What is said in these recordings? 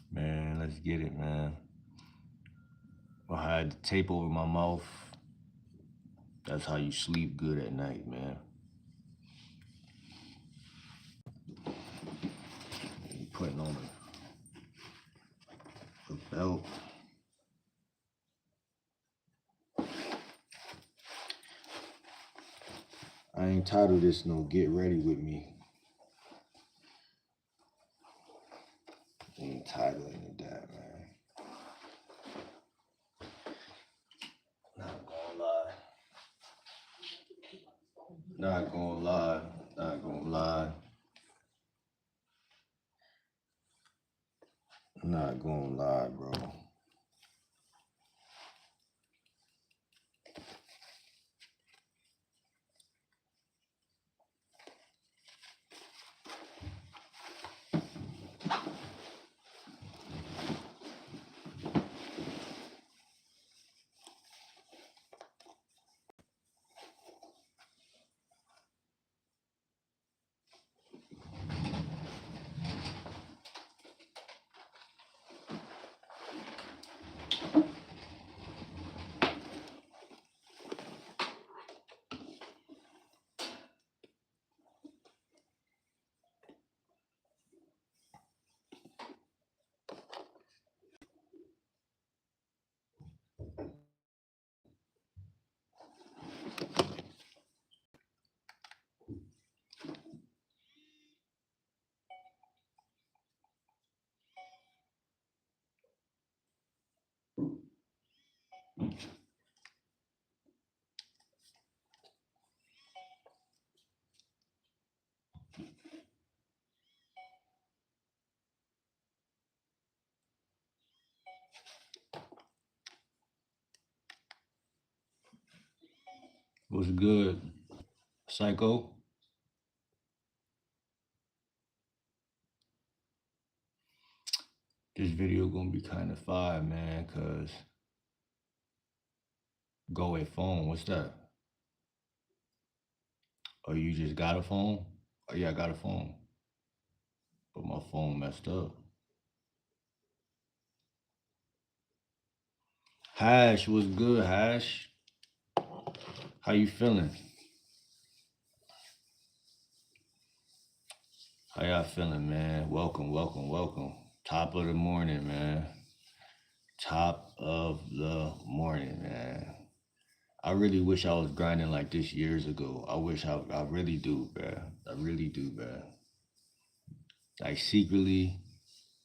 Man, let's get it, man. I had the tape over my mouth. That's how you sleep good at night, man. You putting on a belt. I ain't titled this no "Get Ready with Me." I ain't titling it that, man. Not gonna lie. Not gonna lie. Not gonna lie. Not gonna lie, bro. What's good, Psycho? This video gonna be kind of fire, man. Cause go at phone. What's that? Oh, you just got a phone? Oh yeah, I got a phone, but my phone messed up. Hash, what's good, Hash? How you feeling? How y'all feeling, man? Welcome, welcome, welcome. Top of the morning, man. Top of the morning, man. I really wish I was grinding like this years ago. I really do, bruh. I really do, bruh. Like secretly,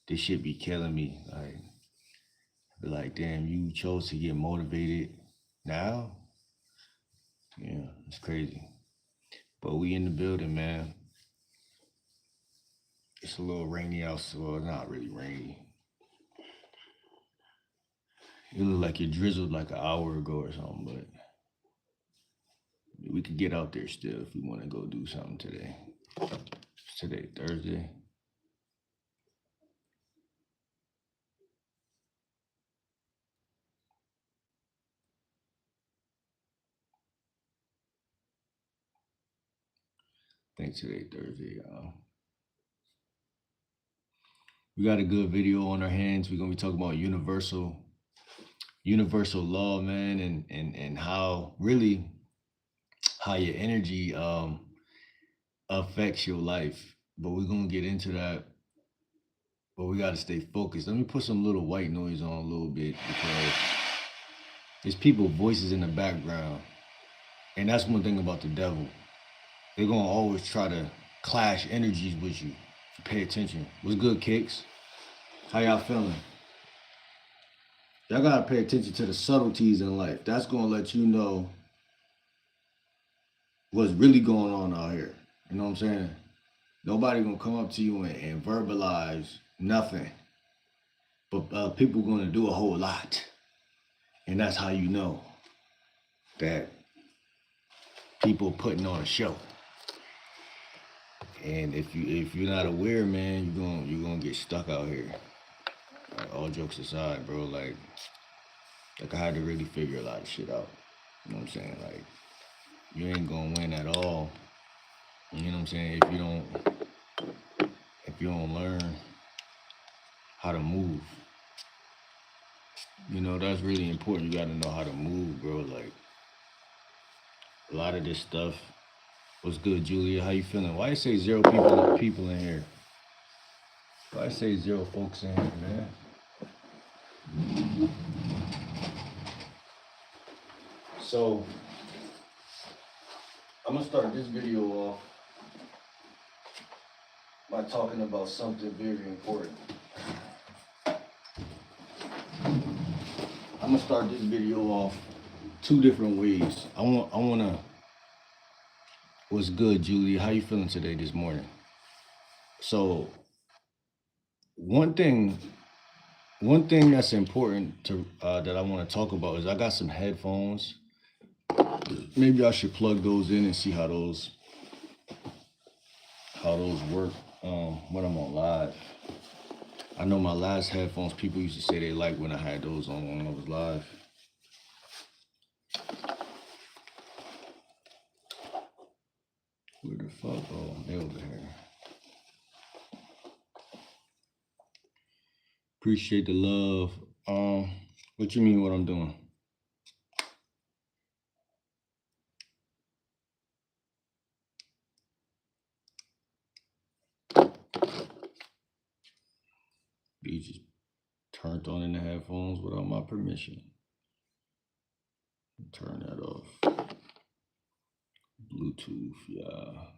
this shit be killing me. Like, damn, you chose to get motivated now? Yeah, it's crazy. But we in the building, man. It's a little rainy outside. Well, not really rainy. It looked like it drizzled like an hour ago or something, but we could get out there still if we want to go do something today. It's today, Thursday. I think today, Thursday, y'all. We got a good video on our hands. We're gonna be talking about universal law, man, and how really how your energy affects your life. But we're gonna get into that. But we gotta stay focused. Let me put some little white noise on a little bit because there's people voices in the background. And that's one thing about the devil. They're gonna always try to clash energies with you. Pay attention. What's good, Kicks? How y'all feeling? Y'all gotta pay attention to the subtleties in life. That's gonna let you know what's really going on out here. You know what I'm saying? Nobody gonna come up to you and verbalize nothing, but people gonna do a whole lot, and that's how you know that people putting on a show. And if you're not aware, man, you're gonna get stuck out here. Like, all jokes aside, bro, like I had to really figure a lot of shit out. You know what I'm saying? Like, you ain't gonna win at all. You know what I'm saying? If you don't learn how to move. You know, that's really important. You gotta know how to move, bro. Like, a lot of this stuff. What's good, Julia? How you feeling? Why you say zero people in here? Why I say zero folks in here, man? So I'm gonna start this video off by talking about something very important. I'm gonna start this video off two different ways. I wanna. What's good, Julia? How you feeling today, this morning? So one thing, one thing that's important to that I want to talk about is I got some headphones. Maybe I should plug those in and see how those work when I'm on live. I know my last headphones, people used to say they liked when I had those on when I was live. Where the fuck? Oh, they over here. Appreciate the love. What you mean what I'm doing? You just turned on in the headphones without my permission. Turn that off. Bluetooth, yeah.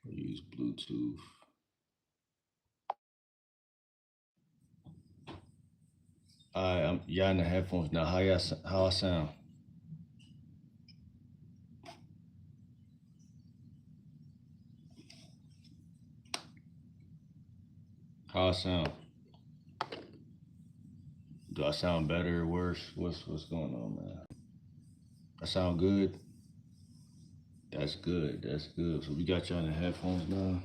I'll use Bluetooth. I'm y'all in the headphones now. How I sound? How I sound? Do I sound better or worse? What's going on, man? I sound good. That's good. That's good. So we got y'all in the headphones now.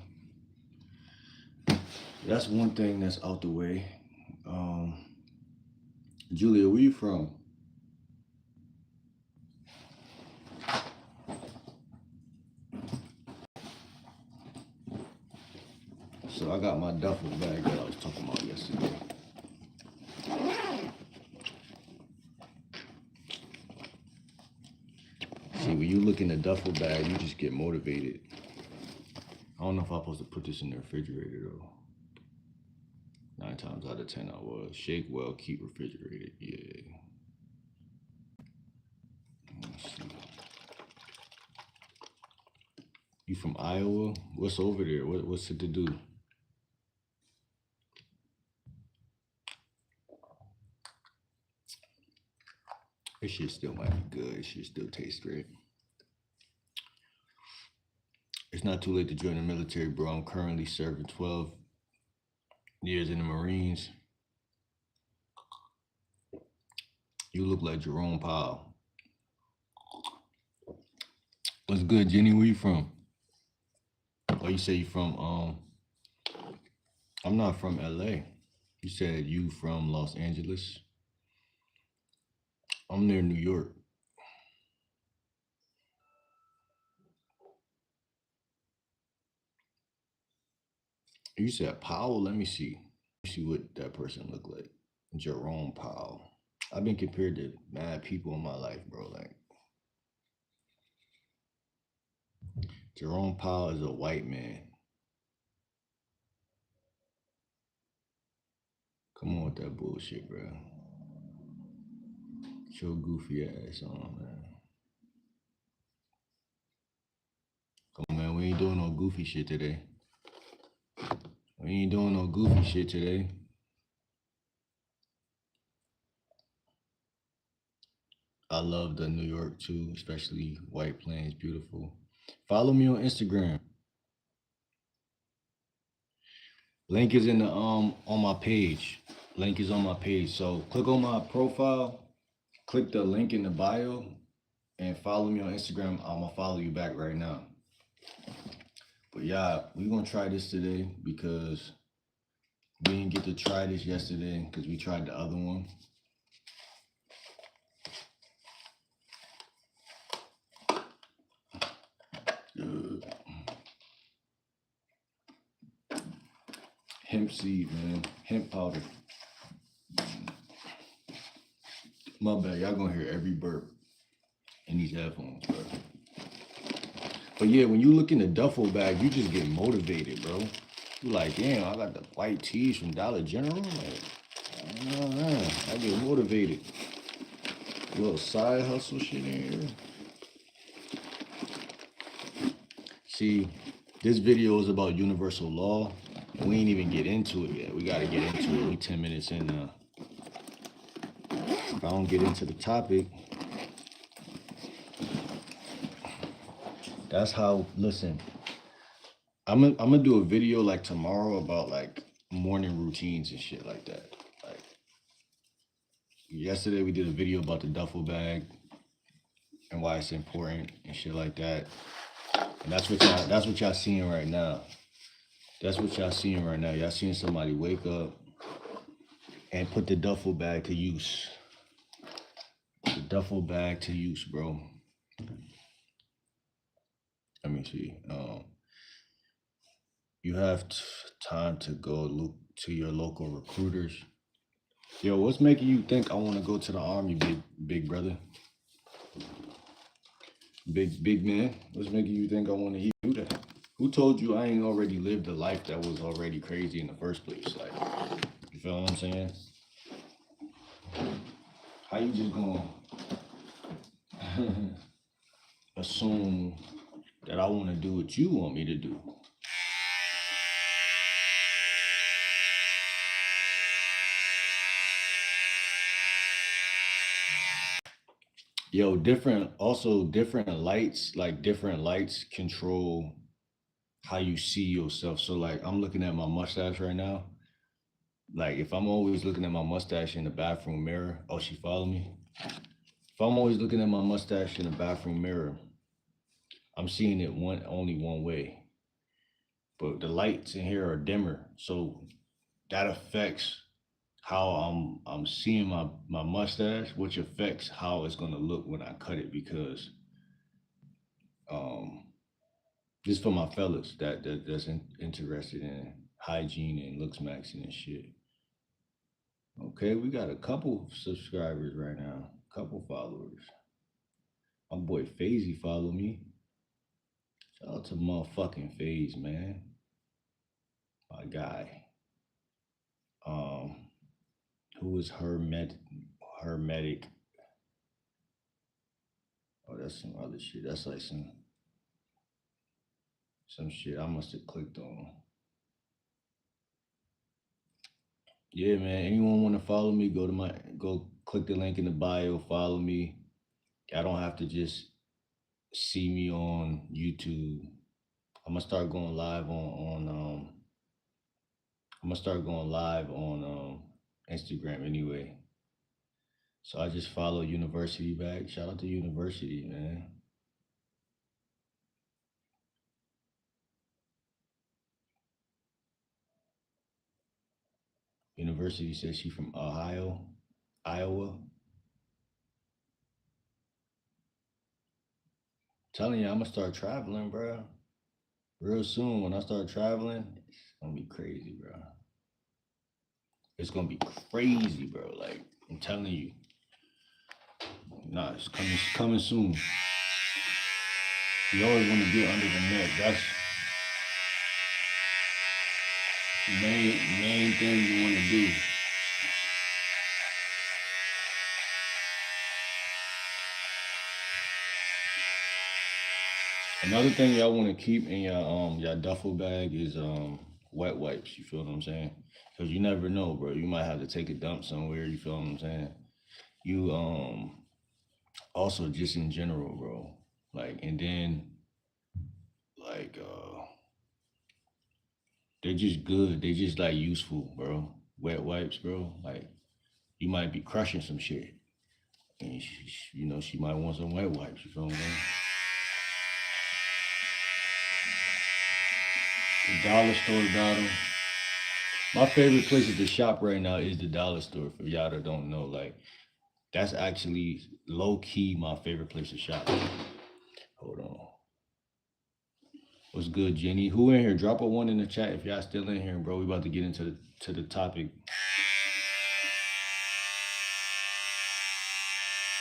That's one thing that's out the way. Julia, where you from? So I got my duffel bag that I was talking about yesterday. See, when you look in the duffel bag, you just get motivated. I don't know if I'm supposed to put this in the refrigerator though. 9 times out of 10 I was. Shake well, keep refrigerated. Yeah. Let's see. You from Iowa? What's over there? What's it to do? This shit still might be good. This shit still tastes great. It's not too late to join the military, bro. I'm currently serving 12 years in the Marines. You look like Jerome Powell. What's good, Jenny? Where you from? Oh, you say you from I'm not from LA. You said you from Los Angeles. I'm near New York. You said Powell? Let me see. Let me see what that person look like. Jerome Powell. I've been compared to mad people in my life, bro. Like, Jerome Powell is a white man. Come on with that bullshit, bro. Your goofy ass on, man. Come on, man. We ain't doing no goofy shit today. We ain't doing no goofy shit today. I love the New York too, especially White Plains, beautiful. Follow me on Instagram. Link is in the on my page. Link is on my page. So click on my profile, click the link in the bio, and follow me on Instagram. I'm gonna follow you back right now. But yeah, we're gonna try this today because we didn't get to try this yesterday because we tried the other one. Hemp seed, man. Hemp powder. My bad, y'all gonna hear every burp in these headphones, bro. But yeah, when you look in the duffel bag, you just get motivated, bro. You like, damn, I got the white tees from Dollar General. Like, oh, man, I get motivated. A little side hustle shit in here. See, this video is about universal law. We ain't even get into it yet. We gotta get into it. We 10 minutes in now. If I don't get into the topic, that's how, listen, I'm gonna do a video like tomorrow about like morning routines and shit like that. Like yesterday we did a video about the duffel bag and why it's important and shit like that. And that's what y'all seeing right now. That's what y'all seeing right now. Y'all seeing somebody wake up and put the duffel bag to use. The duffel bag to use, bro. Let me see. You have time to go look to your local recruiters. Yo, what's making you think I want to go to the army, big brother? Big man. What's making you think I want to do that? Who told you I ain't already lived a life that was already crazy in the first place? Like, you feel what I'm saying? How you just gonna assume that I want to do what you want me to do? Yo, different lights, like different lights control how you see yourself. So like I'm looking at my mustache right now. Like if I'm always looking at my mustache in the bathroom mirror, oh, she follow me? If I'm always looking at my mustache in the bathroom mirror, I'm seeing it only one way. But the lights in here are dimmer. So that affects how I'm seeing my mustache, which affects how it's gonna look when I cut it because just for my fellas that's interested in hygiene and looks maxing and shit. Okay, we got a couple subscribers right now, couple followers. My boy Fazy follow me. Shout out to motherfucking Faze, man. My guy. Who is hermetic? Oh, that's some other shit. That's like some shit I must have clicked on. Yeah, man. Anyone want to follow me? Go click the link in the bio. Follow me. I don't have to just see me on YouTube. I'm gonna start going live on I'm gonna start going live on Instagram anyway. So I just follow University back. Shout out to University, man. University says she from Iowa. Telling you, I'm gonna start traveling, bro. Real soon, when I start traveling, it's gonna be crazy, bro. It's gonna be crazy, bro. Like I'm telling you. Nah, it's coming soon. You always want to get under the net. That's the main thing you want to do. Another thing y'all want to keep in your duffel bag is wet wipes. You feel what I'm saying? Because you never know, bro. You might have to take a dump somewhere. You feel what I'm saying? You also just in general, bro. Like and then like they're just good. They just like useful, bro. Wet wipes, bro. Like you might be crushing some shit, and she might want some wet wipes. You feel what I'm saying? The dollar store got them. My favorite places to shop right now is the dollar store. For y'all that don't know, like that's actually low key my favorite place to shop. Hold on. What's good, Jenny? Who in here? Drop a one in the chat if y'all still in here, bro. We about to get into the topic.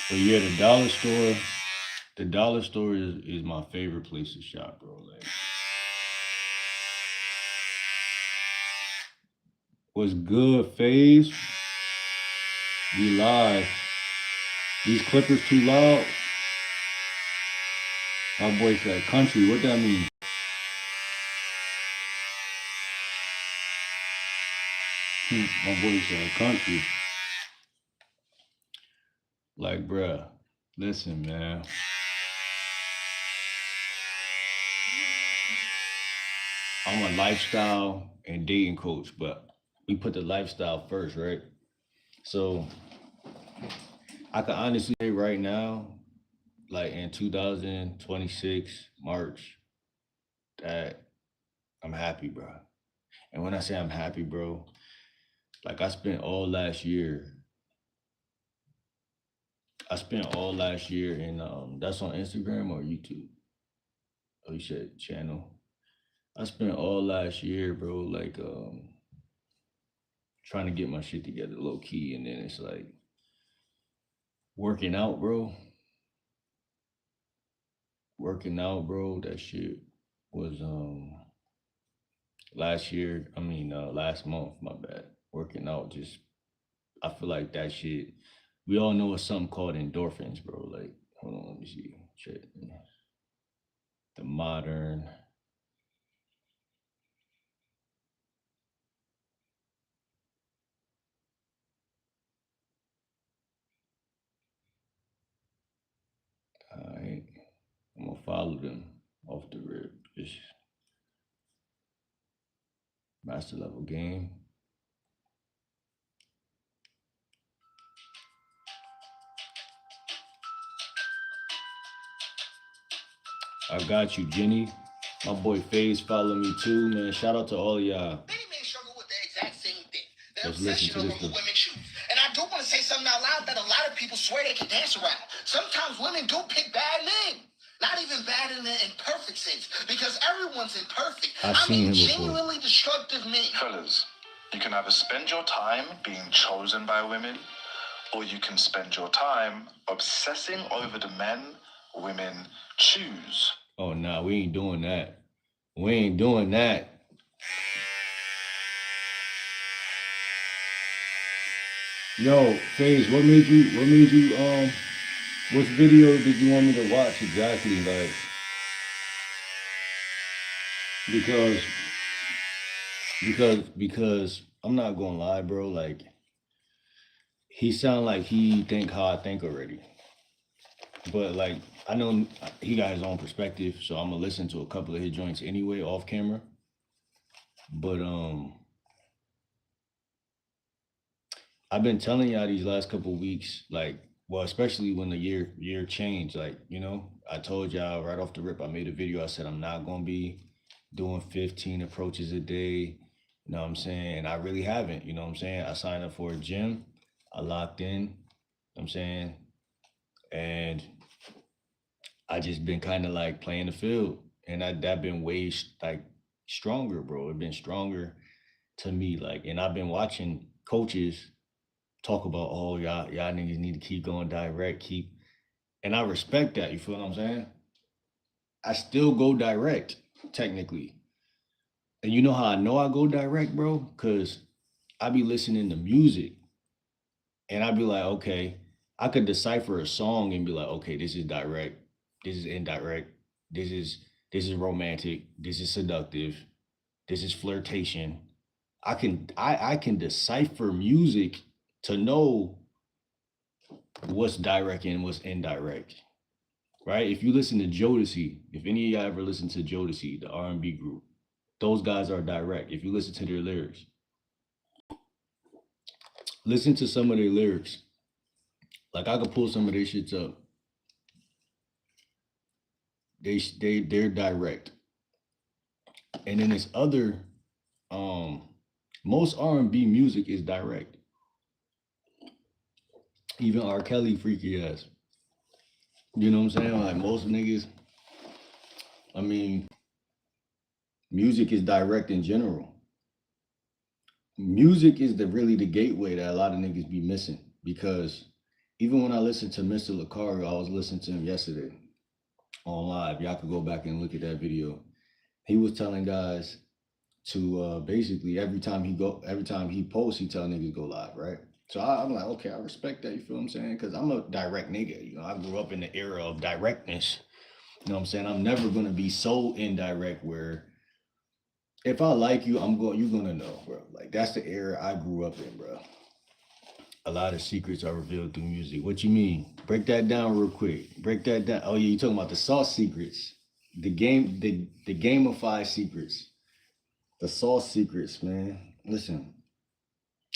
But yeah, the dollar store. The dollar store is my favorite place to shop, bro. Like, what's good, Phase? We live. These clippers too loud. My boy said country. What that mean? My boy said country. Like, bruh, listen, man. I'm a lifestyle and dating coach, but we put the lifestyle first, right? So I can honestly say right now, like in 2026 March, that I'm happy, bro. And when I say I'm happy, bro, like I spent all last year in that's on Instagram or YouTube. Oh, you said channel. I spent all last year, bro, like trying to get my shit together low key, and then it's like working out, bro. Working out, bro. That shit was last month, my bad. Working out just I feel like that shit we all know it's something called endorphins, bro. Like, hold on, let me see. Check the modern. Alright. I'm gonna follow them off the rip. Just master level game. I got you, Jenny. My boy Faze follow me too, man. Shout out to all of y'all. Many men struggle with the exact same thing. The obsession over who women choose. And I do want to say something out loud that a lot of people swear they can dance around. Sometimes women do pick bad men. Not even bad in the imperfect sense, because everyone's imperfect. I mean, genuinely destructive men. Fellas, you can either spend your time being chosen by women, or you can spend your time obsessing over the men women choose. Oh, nah, we ain't doing that. We ain't doing that. Yo, Faze, what made you, which video did you want me to watch exactly? Like, because I'm not gonna lie, bro, like, he sound like he think how I think already. But like I know he got his own perspective, so I'm gonna listen to a couple of his joints anyway off camera. But I've been telling y'all these last couple of weeks, like, well, especially when the year changed, like, I told y'all right off the rip, I made a video. I said I'm not gonna be doing 15 approaches a day. You know what I'm saying? And I really haven't, you know what I'm saying? I signed up for a gym, I locked in, you know what I'm saying? And I just been kind of like playing the field, and that been way like stronger, bro. It been stronger to me, like, and I've been watching coaches talk about, oh, y'all niggas need to keep going direct, and I respect that. You feel what I'm saying? I still go direct technically, and you know how I know I go direct, bro? Cause I be listening to music, and I be like, okay, I could decipher a song and be like, okay, this is direct, this is indirect, This is romantic. This is seductive. This is flirtation. I can decipher music to know what's direct and what's indirect. Right? If you listen to Jodeci, if any of y'all ever listen to Jodeci, the R&B group, those guys are direct. If you listen to their lyrics, listen to some of their lyrics. Like I could pull some of their shits up. They're direct. And then this other, um, most R&B music is direct. Even R. Kelly freaky ass. You know what I'm saying? Like most niggas, I mean, music is direct in general. Music is really the gateway that a lot of niggas be missing because even when I listened to Mr. Lucario, I was listening to him yesterday on live. Y'all could go back and look at that video. He was telling guys to basically every time he posts, he tell niggas go live, right? So I'm like, okay, I respect that. You feel what I'm saying? Because I'm a direct nigga. You know, I grew up in the era of directness. You know what I'm saying? I'm never gonna be so indirect where if I like you, you're gonna know, bro. Like that's the era I grew up in, bro. A lot of secrets are revealed through music. What you mean? Break that down real quick. Break that down. Oh yeah, you talking about the sauce secrets, the gamified secrets, the sauce secrets, man. Listen,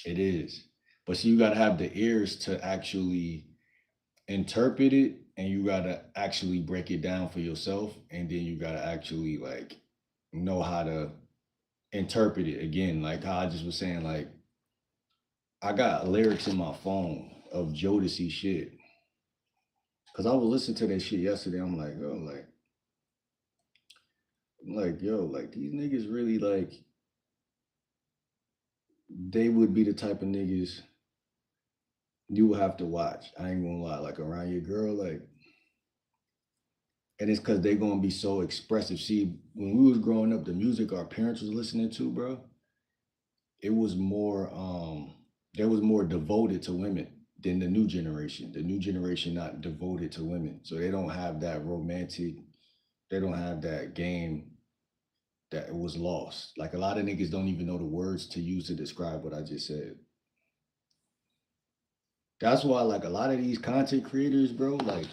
it is, but see, you gotta have the ears to actually interpret it, and you gotta actually break it down for yourself, and then you gotta actually like know how to interpret it again. Like how I just was saying, like I got lyrics in my phone of Jodeci shit. Cause I was listening to that shit yesterday. Yo, like these niggas really like they would be the type of niggas you would have to watch. I ain't gonna lie, like around your girl, like, and it's cause they gonna be so expressive. See, when we was growing up, the music our parents was listening to, bro, it was more there was more devoted to women than the new generation. The new generation not devoted to women. So they don't have that romantic, they don't have that game that was lost. Like a lot of niggas don't even know the words to use to describe what I just said. That's why like a lot of these content creators, bro, like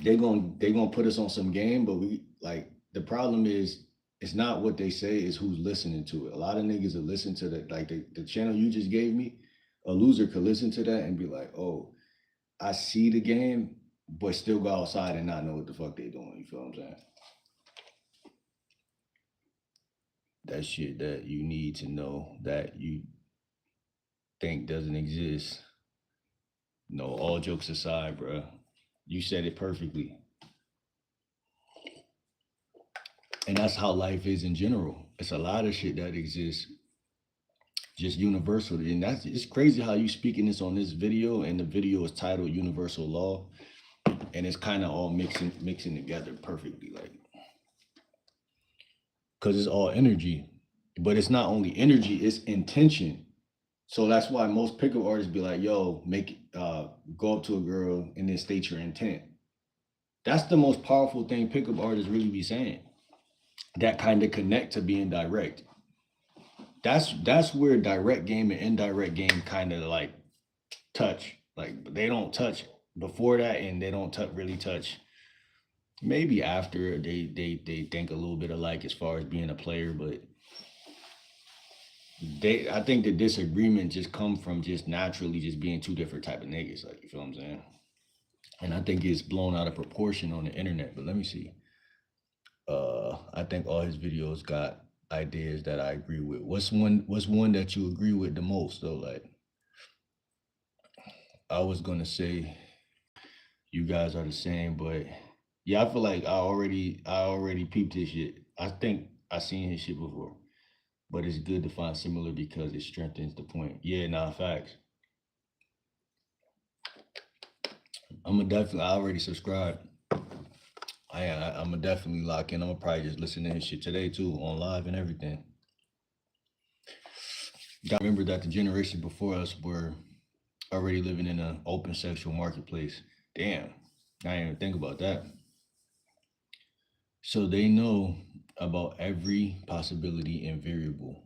they gonna put us on some game, but we like the problem is it's not what they say, it's who's listening to it. A lot of niggas that listen to the channel you just gave me, a loser could listen to that and be like, oh, I see the game, but still go outside and not know what the fuck they doing. You feel what I'm saying? That shit that you need to know that you think doesn't exist. No, all jokes aside, bro. You said it perfectly. And that's how life is in general. It's a lot of shit that exists just universally. And that's it's crazy how you speaking this on this video, and the video is titled Universal Law. And it's kind of all mixing together perfectly, like because it's all energy. But it's not only energy, it's intention. So that's why most pickup artists be like, yo, go up to a girl and then state your intent. That's the most powerful thing pickup artists really be saying. That kind of connect to being direct. That's where direct game and indirect game kind of like touch. Like they don't touch before that, and they don't really touch maybe after they think a little bit alike as far as being a player, but I think the disagreement just come from just naturally just being two different type of niggas, like you feel what I'm saying? And I think it's blown out of proportion on the internet. But let me see. I think all his videos got ideas that I agree with. What's one that you agree with the most though? Like I was gonna say you guys are the same, but yeah, I feel like I already peeped his shit. I think I seen his shit before. But it's good to find similar because it strengthens the point. Yeah, nah, facts. I already subscribed. I'm gonna definitely lock in. I'm gonna probably just listen to his shit today too, on live and everything. Gotta remember that the generation before us were already living in an open sexual marketplace. Damn, I didn't even think about that. So they know about every possibility and variable.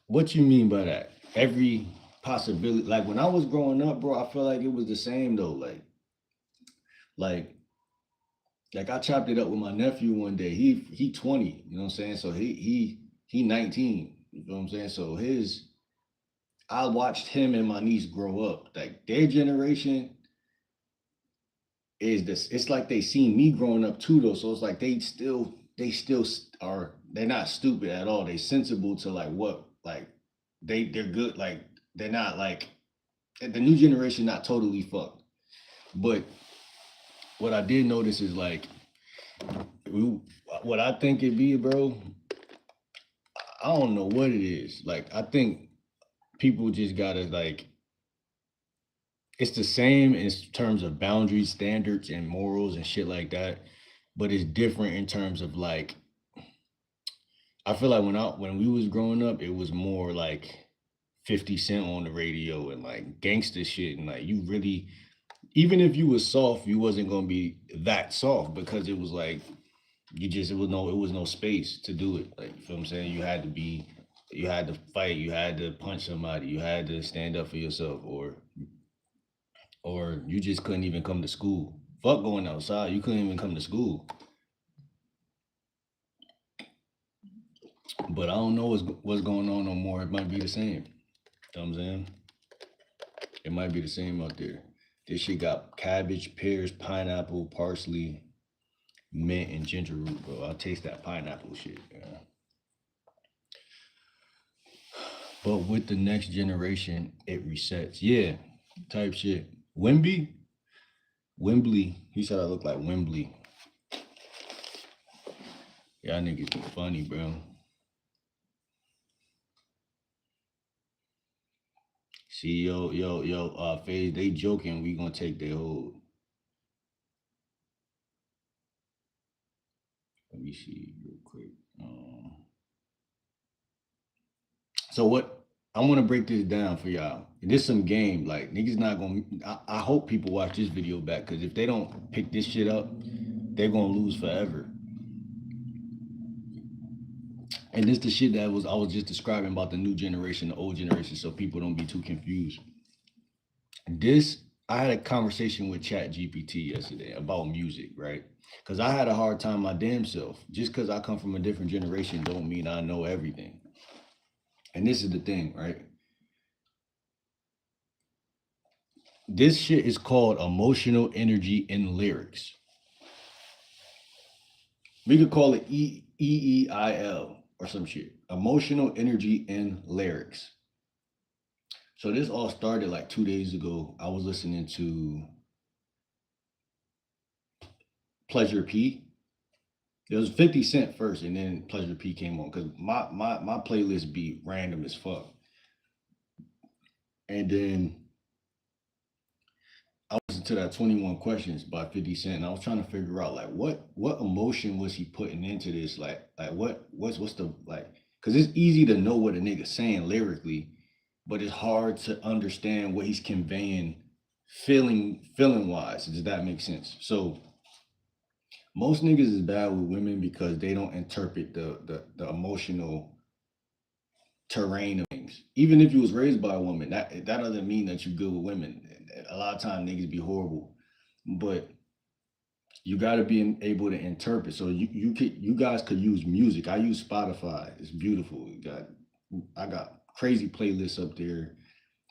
What you mean by that? Every possibility. Like when I was growing up, bro, I feel like it was the same though. Like like I chopped it up with my nephew one day. He 20, you know what I'm saying? So he 19. You know what I'm saying? So his I watched him and my niece grow up. Like their generation is this. It's like they seen me growing up too, though. So it's like they still are. They're not stupid at all. They sensible to like what like they're good. Like they're not like the new generation. Not totally fucked. But what I did notice is like we- what I think it be, bro. I don't know what it is. Like I think people just gotta like it's the same in terms of boundaries, standards, and morals and shit like that. But it's different in terms of like I feel like when we was growing up, it was more like 50 Cent on the radio and like gangster shit and like you really even if you was soft, you wasn't gonna be that soft because it was like you just it was no space to do it. Like you feel what I'm saying? You had to fight, you had to punch somebody, you had to stand up for yourself, or you just couldn't even come to school. Fuck going outside, you couldn't even come to school. But I don't know what's going on no more. It might be the same. You know what I'm saying? It might be the same out there. This shit got cabbage, pears, pineapple, parsley, mint, and ginger root, bro. I'll taste that pineapple shit. Yeah. But with the next generation, it resets. Yeah, type shit. Wembley. He said I look like Wembley. Y'all niggas be funny, bro. See, Phase, they joking. We gonna take their hold. Let me see real quick. So what I want to break this down for y'all. This some game. Like niggas not gonna. I hope people watch this video back because if they don't pick this shit up, they're gonna lose forever. And this the shit that was I was just describing about the new generation, the old generation, so people don't be too confused. This I had a conversation with Chat GPT yesterday about music, right? Because I had a hard time my damn self. Just because I come from a different generation don't mean I know everything. And this is the thing, right? This shit is called emotional energy in lyrics. We could call it EEIL or some shit. Emotional energy in lyrics. So this all started like 2 days ago. I was listening to Pleasure P. It was 50 Cent first, and then Pleasure P came on because my playlist be random as fuck. And then I listened to that 21 Questions by 50 Cent, and I was trying to figure out like what emotion was he putting into this? Like what's the like? Because it's easy to know what a nigga saying lyrically, but it's hard to understand what he's conveying feeling wise. Does that make sense? So most niggas is bad with women because they don't interpret the emotional terrain of things. Even if you was raised by a woman, that doesn't mean that you're good with women. A lot of times niggas be horrible, but you got to be able to interpret. So you guys could use music. I use Spotify. It's beautiful. I got crazy playlists up there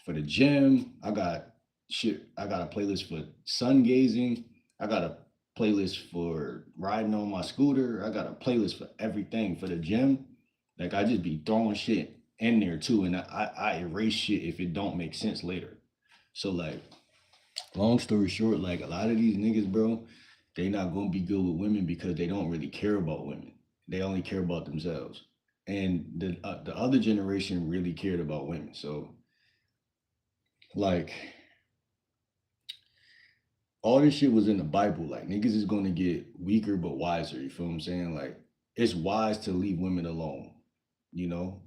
for the gym. I got shit. I got a playlist for sun gazing. I got a playlist for riding on my scooter. I got a playlist for everything for the gym. Like I just be throwing shit in there too, and I erase shit if it don't make sense later. So like, long story short, like a lot of these niggas, bro, they not gonna be good with women because they don't really care about women. They only care about themselves. And the other generation really cared about women. So like all this shit was in the Bible. Like niggas is gonna get weaker but wiser. You feel what I'm saying? Like it's wise to leave women alone. You know,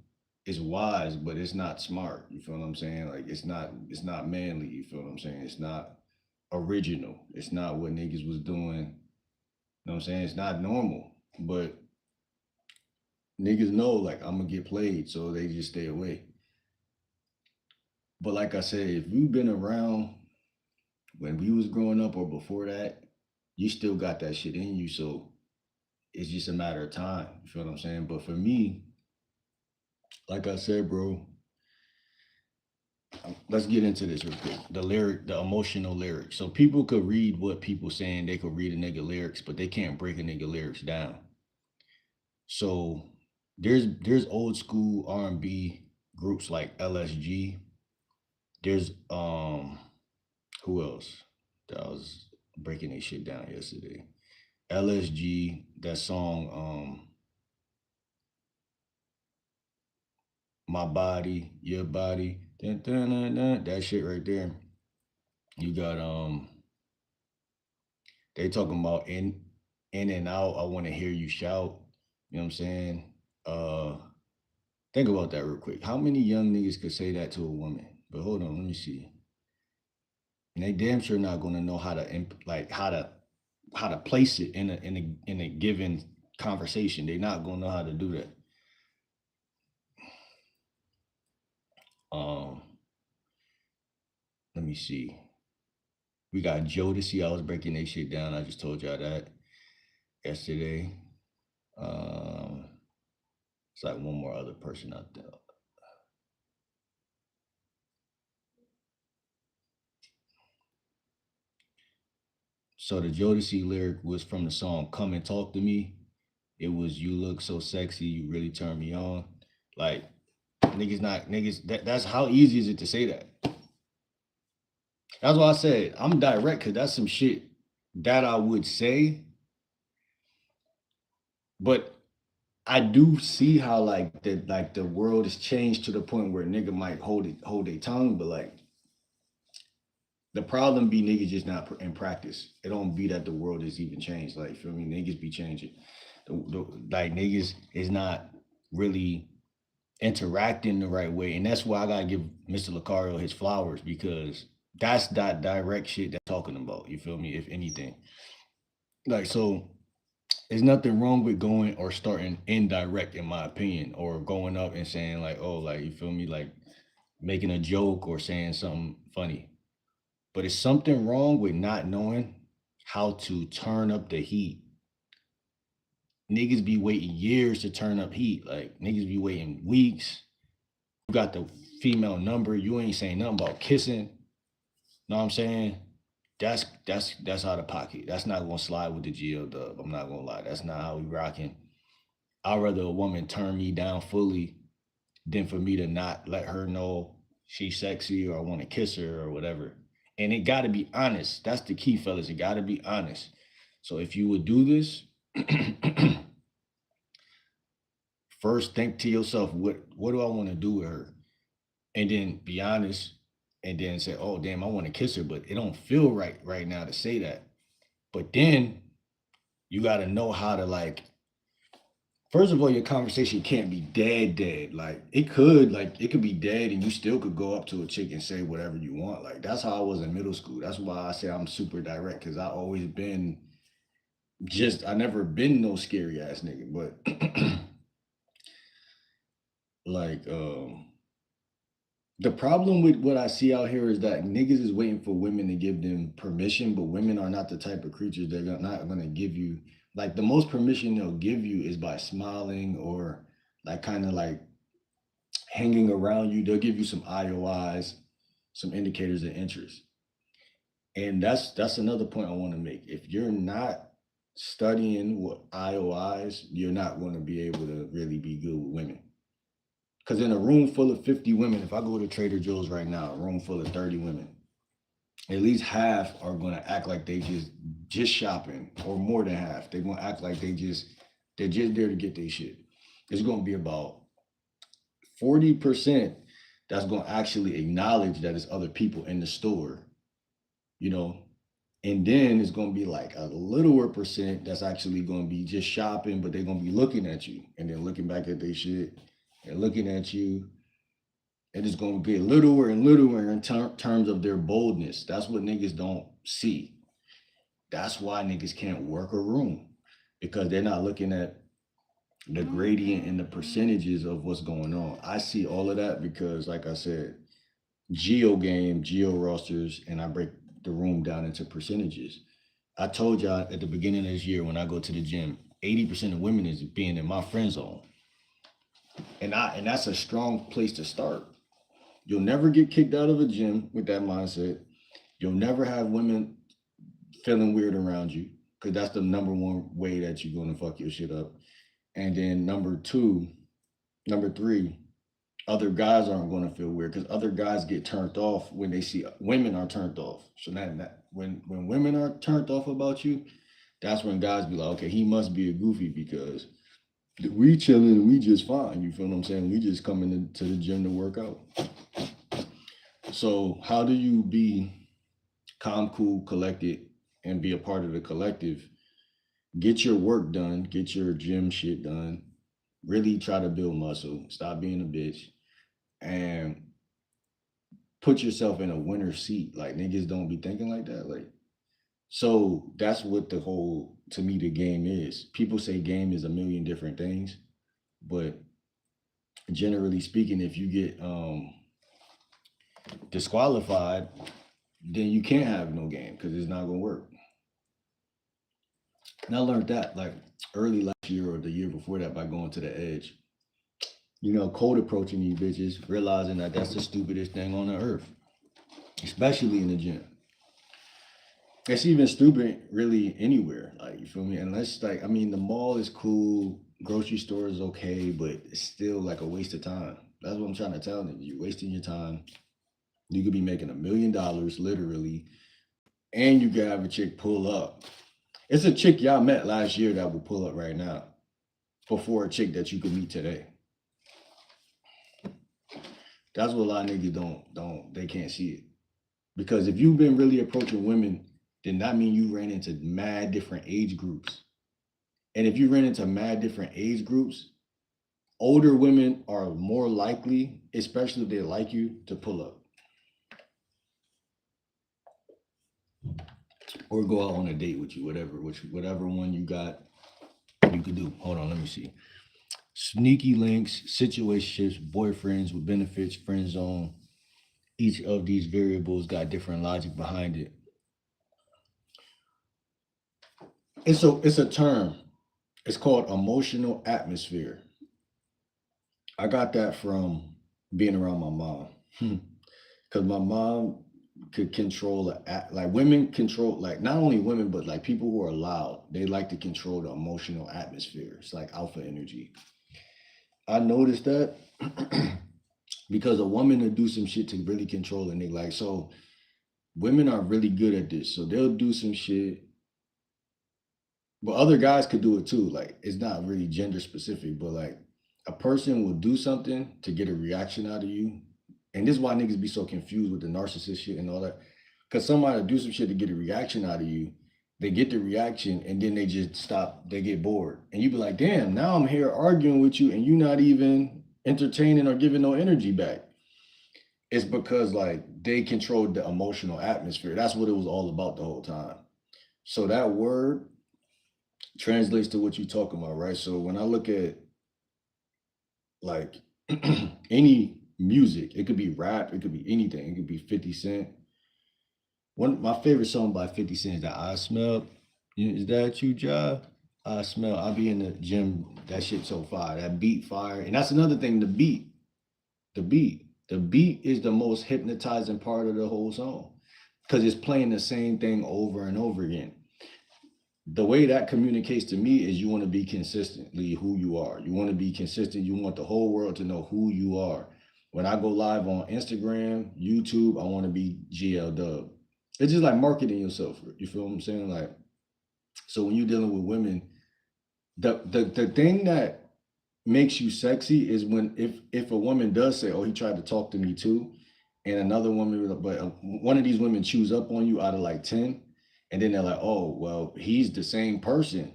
it's wise, but it's not smart. You feel what I'm saying? Like it's not manly. You feel what I'm saying? It's not original. It's not what niggas was doing You know what I'm saying? It's not normal, but niggas know like I'm gonna get played, so they just stay away. But like I said, if you've been around when we was growing up or before that, you still got that shit in you. So it's just a matter of time. You feel what I'm saying? But for me, like I said, bro, let's get into this real quick. The lyric, the emotional lyrics. So people could read what people saying. They could read a nigga lyrics, but they can't break a nigga lyrics down. So there's old school R&B groups like LSG. There's who else that was breaking their shit down yesterday? LSG, that song, My Body, Your Body, dun, dun, dun, dun, that shit right there. You got they talking about in and out, I wanna hear you shout. You know what I'm saying? Uh think about that real quick. How many young niggas could say that to a woman? But hold on, let me see. And they damn sure not gonna know how to like how to place it in a given conversation. They're not gonna know how to do that. Um, let me see. We got Jodeci. I was breaking that shit down. I just told y'all that yesterday. Um, it's like one more other person out there. So the Jodeci lyric was from the song "Come and Talk to Me." It was "You look so sexy, you really turn me on." Like niggas, not niggas. That's how easy is it to say that? That's why I said I'm direct because that's some shit that I would say, but I do see how like the world has changed to the point where nigga might hold their tongue, but like the problem be niggas just not in practice. It don't be that the world is even changed. Like feel me, niggas be changing. Like niggas is not really interacting the right way, and that's why I gotta give Mr. Lucario his flowers because that's that direct shit that's talking about. You feel me? If anything, like so there's nothing wrong with going or starting indirect in my opinion or going up and saying like oh like you feel me like making a joke or saying something funny, but it's something wrong with not knowing how to turn up the heat. Niggas be waiting years to turn up heat, like niggas be waiting weeks. You got the female number, you ain't saying nothing about kissing. Know what I'm saying? That's out of pocket. That's not gonna slide with the GL dub. I'm not gonna lie. That's not how we rocking. I'd rather a woman turn me down fully than for me to not let her know she's sexy or I want to kiss her or whatever. And it got to be honest. That's the key, fellas. It got to be honest. So if you would do this, first think to yourself, what do I want to do with her? And then be honest and then say, oh damn, I want to kiss her, but it don't feel right now to say that. But then you got to know how to like first of all, your conversation can't be dead. Like it could be dead, and you still could go up to a chick and say whatever you want. Like that's how I was in middle school. That's why I say I'm super direct because I always been just I never been no scary ass nigga. But like the problem with what I see out here is that niggas is waiting for women to give them permission, but women are not the type of creatures not gonna give you like the most permission they'll give you is by smiling or like kind of like hanging around you. They'll give you some IOIs, some indicators of interest. And that's another point I want to make. If you're not studying what IOIs, you're not going to be able to really be good with women. Because in a room full of 50 women, if I go to Trader Joe's right now, a room full of 30 women, at least half are going to act like they just shopping, or more than half. They're going to act like they're just there to get their shit. It's going to be about 40% that's going to actually acknowledge that it's other people in the store, you know, and then it's going to be like a littler percent that's actually going to be just shopping, but they're going to be looking at you and then looking back at their shit and looking at you. And it's going to get littler and littler in terms of their boldness. That's what niggas don't see. That's why niggas can't work a room. because they're not looking at the gradient and the percentages of what's going on. I see all of that because, like I said, geo game, geo rosters, and I break the room down into percentages. I told y'all at the beginning of this year when I go to the gym, 80% of women is being in my friend zone. And that's a strong place to start. You'll never get kicked out of a gym with that mindset. You'll never have women feeling weird around you because that's the number one way that you're going to fuck your shit up. And then number three, other guys aren't going to feel weird because other guys get turned off when they see women are turned off. So when women are turned off about you, that's when guys be like, okay, he must be a goofy because we chilling and we just fine. You feel what I'm saying? We just coming into the gym to work out. So how do you be calm, cool, collected, and be a part of the collective? Get your work done, get your gym shit done, really try to build muscle, stop being a bitch, and put yourself in a winner seat. Like niggas don't be thinking like that. Like, so that's what the whole, to me, the game is. People say game is a million different things, but generally speaking, if you get disqualified, then you can't have no game because it's not gonna work. And I learned that like early last year or the year before that by going to the edge. Cold approaching these bitches, realizing that that's the stupidest thing on the earth, especially in the gym. It's even stupid really anywhere. Like, you feel me? Unless like, I mean, the mall is cool, grocery store is okay, but it's still like a waste of time. That's what I'm trying to tell them. You're wasting your time. You could be making $1 million literally, and you could have a chick pull up. It's a chick y'all met last year that will pull up right now before a chick that you could meet today. That's what a lot of niggas don't they can't see it. Because if you've been really approaching women, then that means you ran into mad different age groups. And if you ran into mad different age groups, older women are more likely, especially if they like you, to pull up. Or go out on a date with you, whatever one you got, you could do. Hold on, let me see. Sneaky links, situationships, boyfriends with benefits, friend zone. Each of these variables got different logic behind it. It's a term. It's called emotional atmosphere. I got that from being around my mom. Because my mom could control like women control, like not only women, but like people who are loud, they like to control the emotional atmosphere. It's like alpha energy. I noticed that because a woman will do some shit to really control a nigga. Like, so women are really good at this. So they'll do some shit, but other guys could do it too. Like, it's not really gender specific, but like a person will do something to get a reaction out of you. And this is why niggas be so confused with the narcissist shit and all that. Because somebody will do some shit to get a reaction out of you. They get the reaction and then they just stop. They get bored. And you be like, damn, now I'm here arguing with you and you not even entertaining or giving no energy back. It's because like they controlled the emotional atmosphere. That's what it was all about the whole time. So that word translates to what you're talking about, right? So when I look at like any music, it could be rap, it could be anything, it could be 50 Cent. One my favorite song by 50 Cent is that I Smell. Is that you, Ja? I smell. I'll be in the gym. That shit so fire. That beat fire. And that's another thing, the beat. The beat. The beat is the most hypnotizing part of the whole song. Because it's playing the same thing over and over again. The way that communicates to me is you want to be consistently who you are. You want to be consistent. You want the whole world to know who you are. When I go live on Instagram, YouTube, I want to be GL Dub. It's just like marketing yourself. You feel what I'm saying? Like, so when you're dealing with women, the thing that makes you sexy is when if a woman does say, "Oh, he tried to talk to me too," and another woman, but one of these women chews up on you out of like 10, and then they're like, "Oh, well, he's the same person.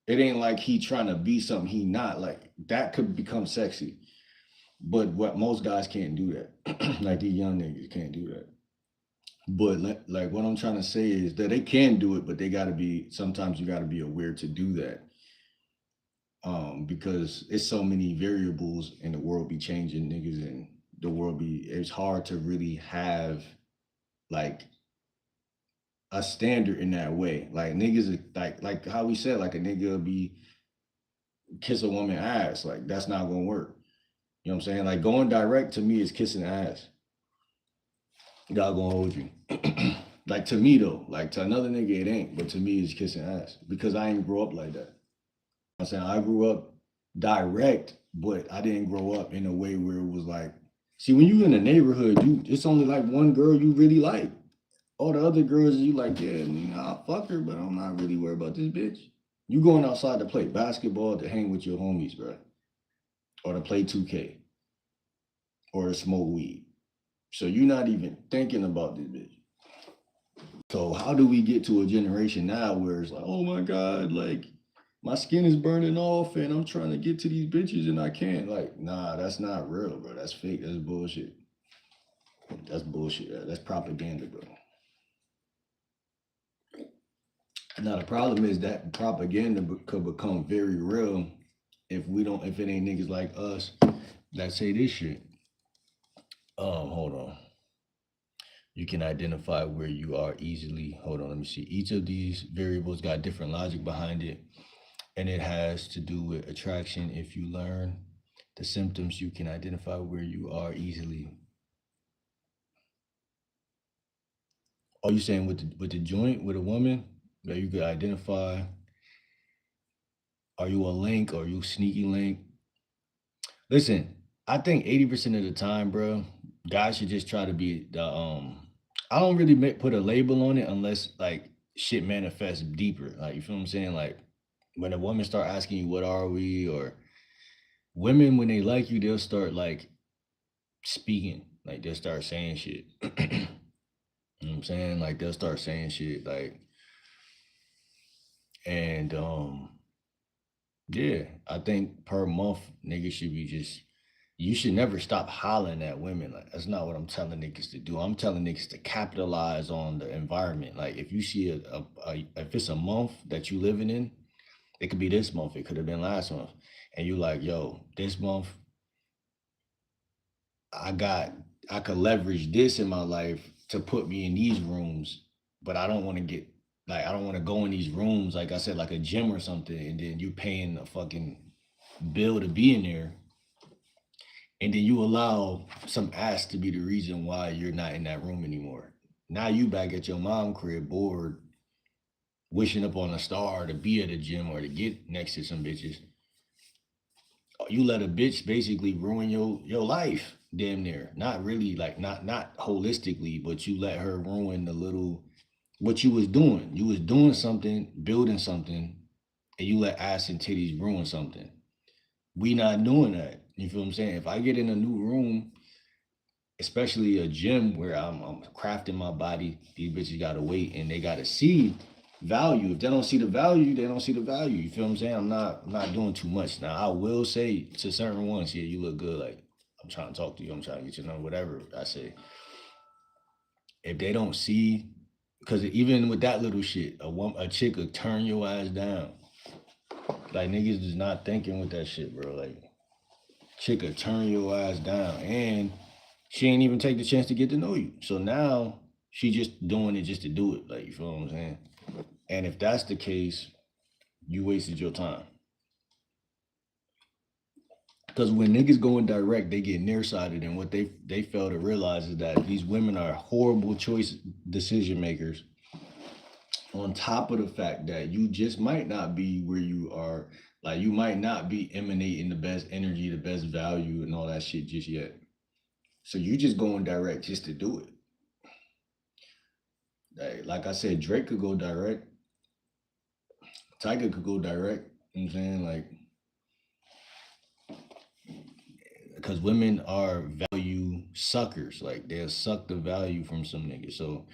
It ain't like he trying to be something he not." Like that could become sexy. But what most guys can't do that. Like these young niggas can't do that. But like what I'm trying to say is that they can do it, but they gotta be sometimes you gotta be aware to do that. Because it's so many variables and the world be changing, niggas, and the world be, it's hard to really have like a standard in that way. Like niggas like how we said, like a nigga be kiss a woman ass. Like that's not gonna work. You know what I'm saying? Like going direct to me is kissing ass. God gonna hold you. Like to me though, like to another nigga it ain't, but to me it's kissing ass because I ain't grow up like that. I'm saying I grew up direct, but I didn't grow up in a way where it was like, see, when you in the neighborhood, you it's only like one girl you really like. All the other girls you like, yeah, I'll fuck her, but I'm not really worried about this bitch. You going outside to play basketball, to hang with your homies, bro, or to play 2K, or to smoke weed. So you're not even thinking about this bitch. So how do we get to a generation now where it's like, oh my God, like my skin is burning off and I'm trying to get to these bitches and I can't. Like, nah, that's not real, bro. That's fake. That's bullshit. That's bullshit. That's propaganda, bro. Now the problem is that propaganda could become very real if we don't, if it ain't niggas like us that say this shit. Hold on. You can identify where you are easily. Hold on, let me see. Each of these variables got different logic behind it, and it has to do with attraction. If you learn the symptoms, you can identify where you are easily. Are you saying with the joint with a woman that you could identify? Are you a link? Are you sneaky link? Listen, I think 80% of the time, bro, guys should just try to be the I don't really put a label on it unless like shit manifests deeper. Like you feel what I'm saying? Like when a woman start asking you what are we, or women when they like you, they'll start like speaking. Like they'll start saying shit. You know what I'm saying? Like they'll start saying shit like, and yeah, I think per month niggas should be just, you should never stop hollering at women. Like that's not what I'm telling niggas to do. I'm telling niggas to capitalize on the environment. Like if you see if it's a month that you living in, it could be this month, it could have been last month, and you like, yo, this month I got, I could leverage this in my life to put me in these rooms, but I don't want to get, like I don't want to go in these rooms like I said, like a gym or something, and then you paying a fucking bill to be in there, and then you allow some ass to be the reason why you're not in that room anymore. Now you back at your mom crib bored, wishing upon a star to be at a gym or to get next to some bitches. You let a bitch basically ruin your life, damn near. Not really, like not holistically, but you let her ruin the little what you was doing. You was doing something, building something, and you let ass and titties ruin something. We not doing that. You feel what I'm saying? If I get in a new room, especially a gym where I'm crafting my body, these bitches gotta wait and they gotta see value. If they don't see the value, they don't see the value. You feel what I'm saying? I'm not doing too much. Now I will say to certain ones, yeah, you look good. Like I'm trying to talk to you, I'm trying to get you know, whatever I say. If they don't see, because even with that little shit, a chick could turn your ass down. Like niggas is not thinking with that shit, bro. Like chick could turn your ass down, and she ain't even take the chance to get to know you. So now she just doing it just to do it. Like you feel what I'm saying? And if that's the case, you wasted your time. Because when niggas going direct, they get nearsighted, and what they fail to realize is that these women are horrible choice decision makers. On top of the fact that you just might not be where you are, like you might not be emanating the best energy, the best value, and all that shit just yet. So you just going direct just to do it. Like I said, Drake could go direct. Tiger could go direct. You know what I'm saying? Like, because women are value suckers. Like they'll suck the value from some niggas. So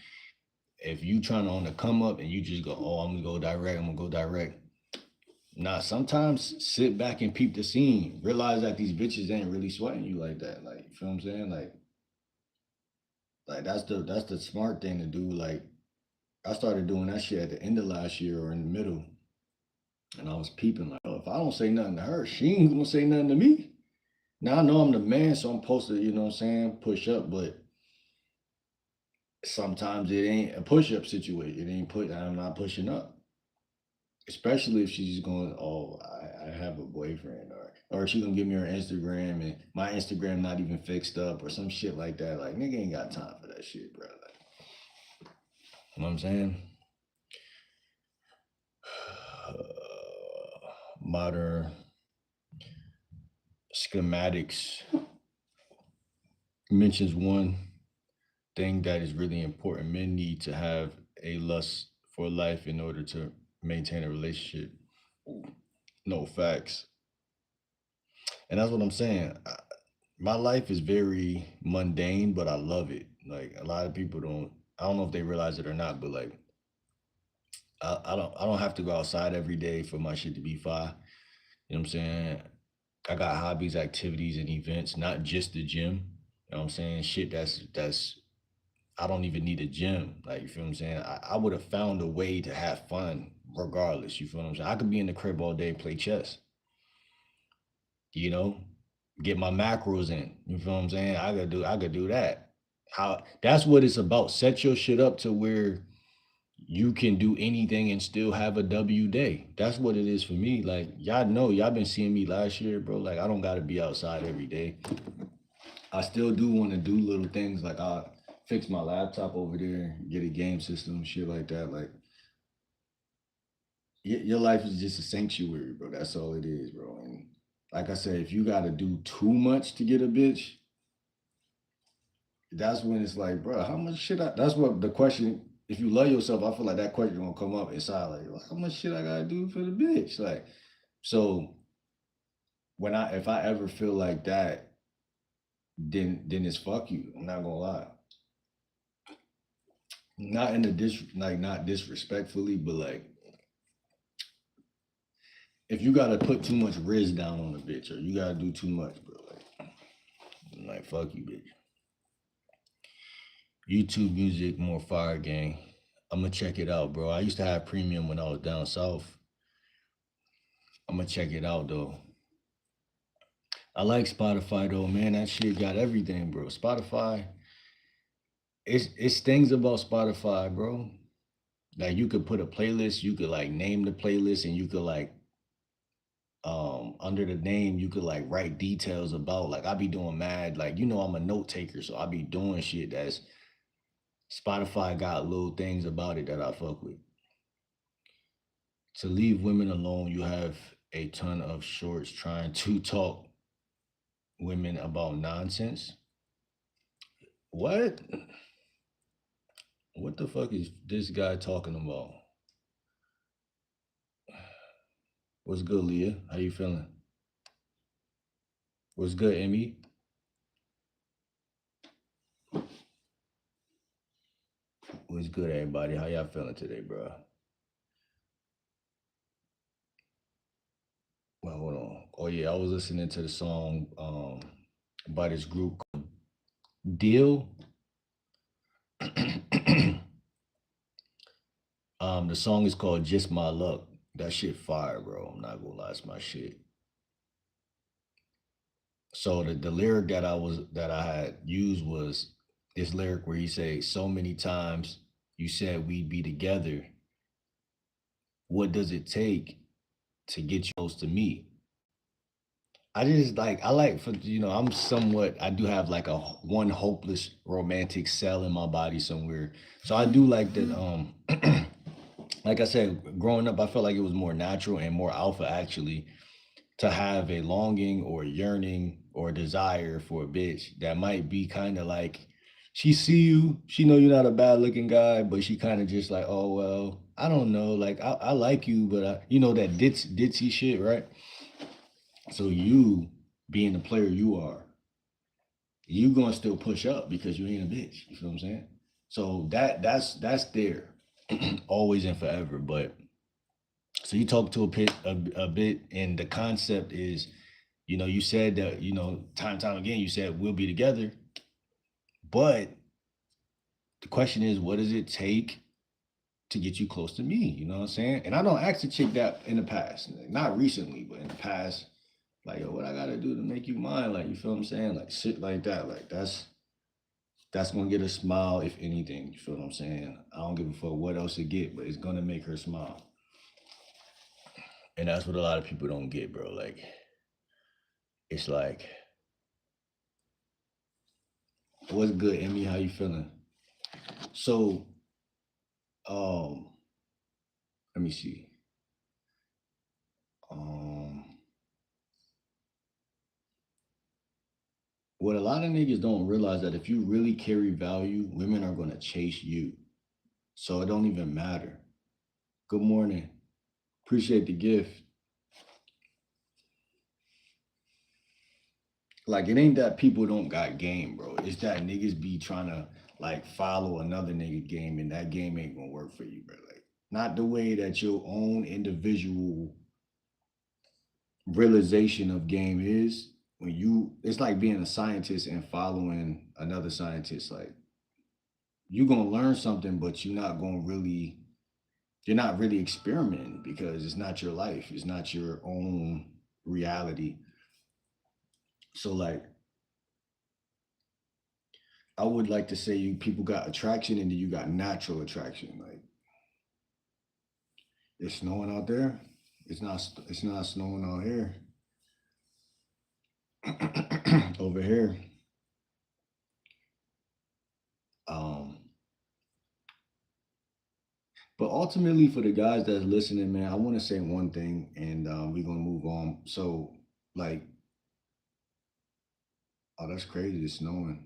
if you trying to on the come up and you just go, oh, I'm gonna go direct, I'm gonna go direct. Nah, sometimes sit back and peep the scene. Realize that these bitches ain't really sweating you like that. Like, you feel what I'm saying? Like that's the smart thing to do. Like I started doing that shit at the end of last year or in the middle. And I was peeping like, oh, if I don't say nothing to her, she ain't gonna say nothing to me. Now I know I'm the man, so I'm supposed to, you know what I'm saying, push up, but sometimes it ain't a push up situation. It ain't put I'm not pushing up. Especially if she's going, oh, I have a boyfriend, or she gonna give me her Instagram and my Instagram not even fixed up or some shit like that. Like nigga ain't got time for that shit, bro. Like, you know what I'm saying? Modern schematics mentions one thing that is really important. Men need to have a lust for life in order to maintain a relationship. No facts. And that's what I'm saying. My life is very mundane, but I love it. Like a lot of people don't. I don't know if they realize it or not, but like I don't have to go outside every day for my shit to be fine. You know what I'm saying? I got hobbies, activities, and events, not just the gym. You know what I'm saying? Shit that's I don't even need a gym. Like you feel what I'm saying? I would have found a way to have fun regardless. You feel what I'm saying? I could be in the crib all day and play chess, you know, get my macros in. You feel what I'm saying? I could do that. How that's what it's about. Set your shit up to where you can do anything and still have a W day. That's what it is for me. Like y'all know, y'all been seeing me last year, bro. Like I don't gotta be outside every day. I still do want to do little things like I fix my laptop over there, get a game system, shit like that. Like your life is just a sanctuary, bro. That's all it is, bro. And like I said, if you gotta do too much to get a bitch, that's when it's like, bro, how much shit I that's what the question if you love yourself, I feel like that question gonna come up inside, like how much shit I gotta do for the bitch? Like, so when I if I ever feel like that, then it's fuck you. I'm not gonna lie. Not in a like not disrespectfully, but like if you gotta put too much risk down on a bitch or you gotta do too much, bro, like fuck you, bitch. YouTube music, more fire gang. I'm gonna check it out, bro. I used to have premium when I was down south. I'm gonna check it out though. I like Spotify though, man. That shit got everything, bro. Spotify, it's things about Spotify, bro. Like you could put a playlist, you could like name the playlist, and you could like under the name you could like write details about like I be doing mad like I'm a note taker, so I be doing shit that's Spotify got little things about it that I fuck with. To leave women alone, you have a ton of shorts trying to talk women about nonsense. What? What the fuck is this guy talking about? What's good, Leah? How you feeling? What's good, Emmy? What's good, everybody? How y'all feeling today, bro? Well, hold on. Oh yeah, I was listening to the song by this group called Deal. The song is called Just My Luck. That shit fire, bro. I'm not gonna lie, it's my shit. So the lyric that I had used was this lyric where he say, so many times you said we'd be together. What does it take to get you close to me? I just like I like for I'm somewhat I do have like a one hopeless romantic cell in my body somewhere. So I do like that like I said, growing up I felt like it was more natural and more alpha actually to have a longing or yearning or desire for a bitch that might be kind of like she see you, she know you're not a bad looking guy, but she kind of just like, oh well, I don't know, like I like you, but that ditzy shit, right? So you being the player you are, you gonna still push up because you ain't a bitch. You feel what I'm saying? So that's there, always and forever. But so you talk to a bit, and the concept is, you said that time and time again you said we'll be together, but the question is, what does it take to get you close to me. You know what I'm saying? And I don't ask a chick that in the past, not recently, but in the past, like, yo, what I gotta do to make you mine? Like, you feel what I'm saying? Like shit like that. Like that's gonna get a smile, if anything. You feel what I'm saying? I don't give a fuck what else it get, but it's gonna make her smile. And that's what a lot of people don't get, bro. Like, it's like, what's good, Emmy? How you feeling? So, um, let me see. Um, what a lot of niggas don't realize that if you really carry value, women are gonna chase you. So it don't even matter. Good morning. Appreciate the gift. Like, it ain't that people don't got game, bro. It's that niggas be trying to like follow another nigga game, and that game ain't gonna work for you, bro. Like, not the way that your own individual realization of game is. When you, it's like being a scientist and following another scientist. Like, you gonna learn something, but you're not really experimenting because it's not your life. It's not your own reality. So like, I would like to say you people got attraction and then you got natural attraction. Like, it's snowing out there. It's not snowing out here. Over here. Um, but ultimately, for the guys that's listening, man, I want to say one thing, and we're gonna move on. So, like, oh, that's crazy. It's snowing.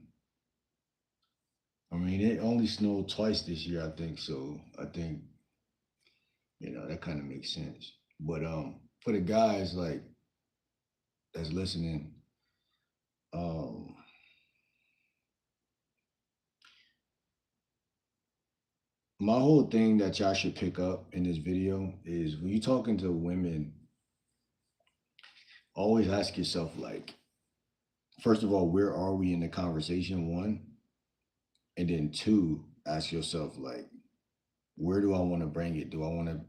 I mean, it only snowed twice this year, I think. So I think that kind of makes sense. But for the guys like that's listening, um, my whole thing that y'all should pick up in this video is when you're talking to women, always ask yourself, like, first of all, where are we in the conversation? One, and then two, ask yourself, like, where do I want to bring it? Do I want to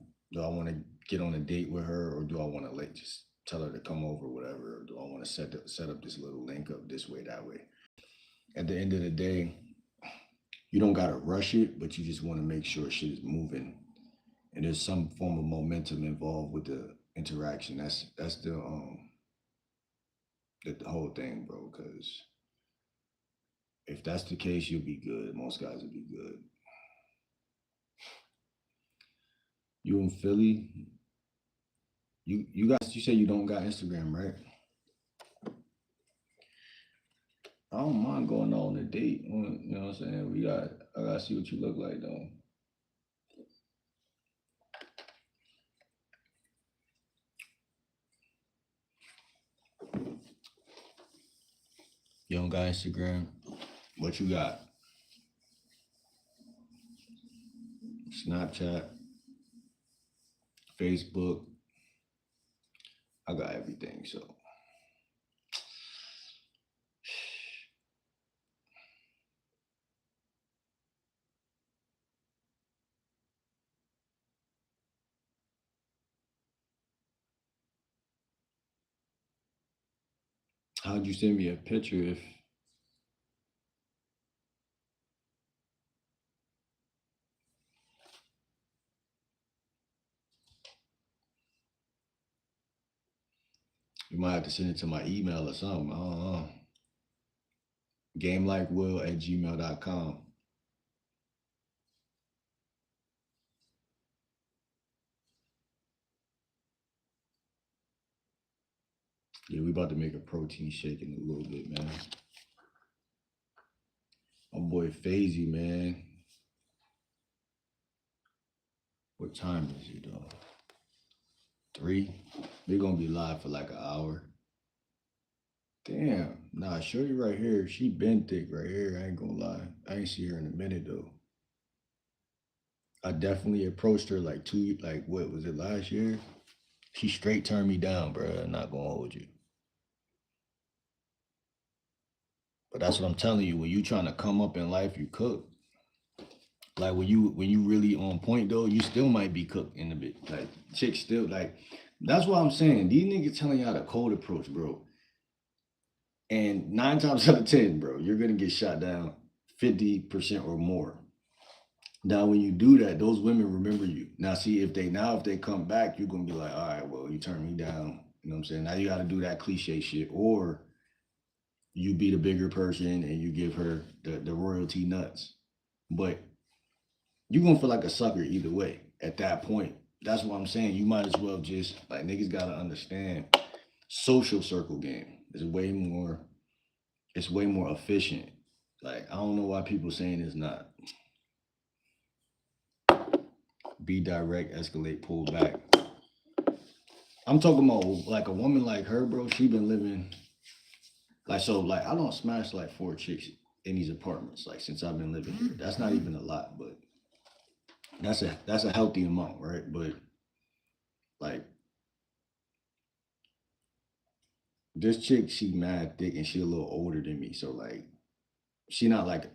get on a date with her, or do I want to like just tell her to come over, whatever? Or do I want to set up this little link up this way, that way? At the end of the day, you don't gotta rush it, but you just want to make sure shit is moving and there's some form of momentum involved with the interaction. That's the whole thing, bro. Because if that's the case, you'll be good. Most guys will be good. You in Philly? You guys, you say you don't got Instagram, right? I don't mind going on a date. You know what I'm saying? I gotta see what you look like though. You don't got Instagram? What you got? Snapchat, Facebook. I got everything. So how'd you send me a picture if you might have to send it to my email or something? I don't know. GameLikeWill@gmail.com. Yeah, we about to make a protein shake in a little bit, man. My boy Fazy, man. What time is it though? 3. We're gonna be live for like an hour. Damn, nah, shorty right here, she been thick right here. I ain't gonna lie. I ain't see her in a minute though. I definitely approached her like what was it, last year? She straight turned me down, bro. I'm not gonna hold you. But that's what I'm telling you. When you trying to come up in life, you cook. Like when you really on point though, you still might be cooked in a bit. Like chicks still like that's what I'm saying. These niggas telling y'all the cold approach, bro. And 9 times out of 10, bro, you're gonna get shot down 50% or more. Now, when you do that, those women remember you. Now, see if they come back, you're gonna be like, all right, well, you turned me down. You know what I'm saying? Now you got to do that cliche shit, or you be the bigger person and you give her the royalty nuts. But you're gonna feel like a sucker either way at that point. That's what I'm saying. You might as well just like niggas gotta understand social circle game is way more efficient. Like I don't know why people saying it's not. Be direct, escalate, pull back. I'm talking about like a woman like her, bro. She been living like so. Like I don't smash like 4 chicks in these apartments like since I've been living here. That's not even a lot, but that's a healthy amount, right? But like this chick, she mad thick and she a little older than me. So like she not like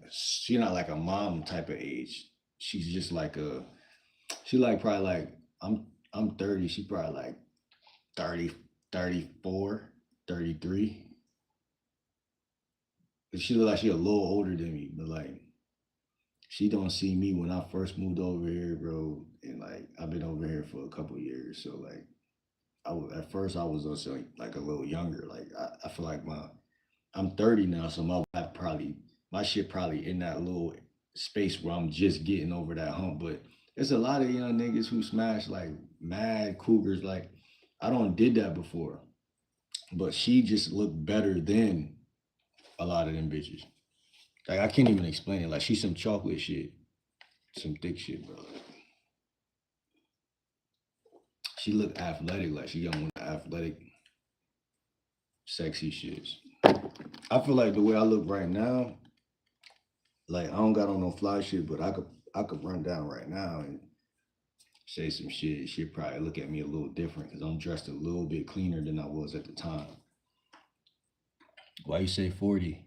a mom type of age. She's just like she like probably like I'm 30. She probably like 30, 34, 33. But she look like she a little older than me, but like she don't see me when I first moved over here, bro. And like I've been over here for a couple years. So like at first I was also like a little younger. Like I feel like I'm 30 now, so my shit probably in that little space where I'm just getting over that hump. But there's a lot of young niggas who smash like mad cougars. Like I don't did that before, but she just looked better than a lot of them bitches. Like I can't even explain it. Like she's some chocolate shit, some thick shit, bro. Like, she looked athletic, like she got one of the athletic, sexy shits. I feel like the way I look right now, like I don't got on no fly shit, but I could run down right now and say some shit. She'd probably look at me a little different because I'm dressed a little bit cleaner than I was at the time. Why you say 40?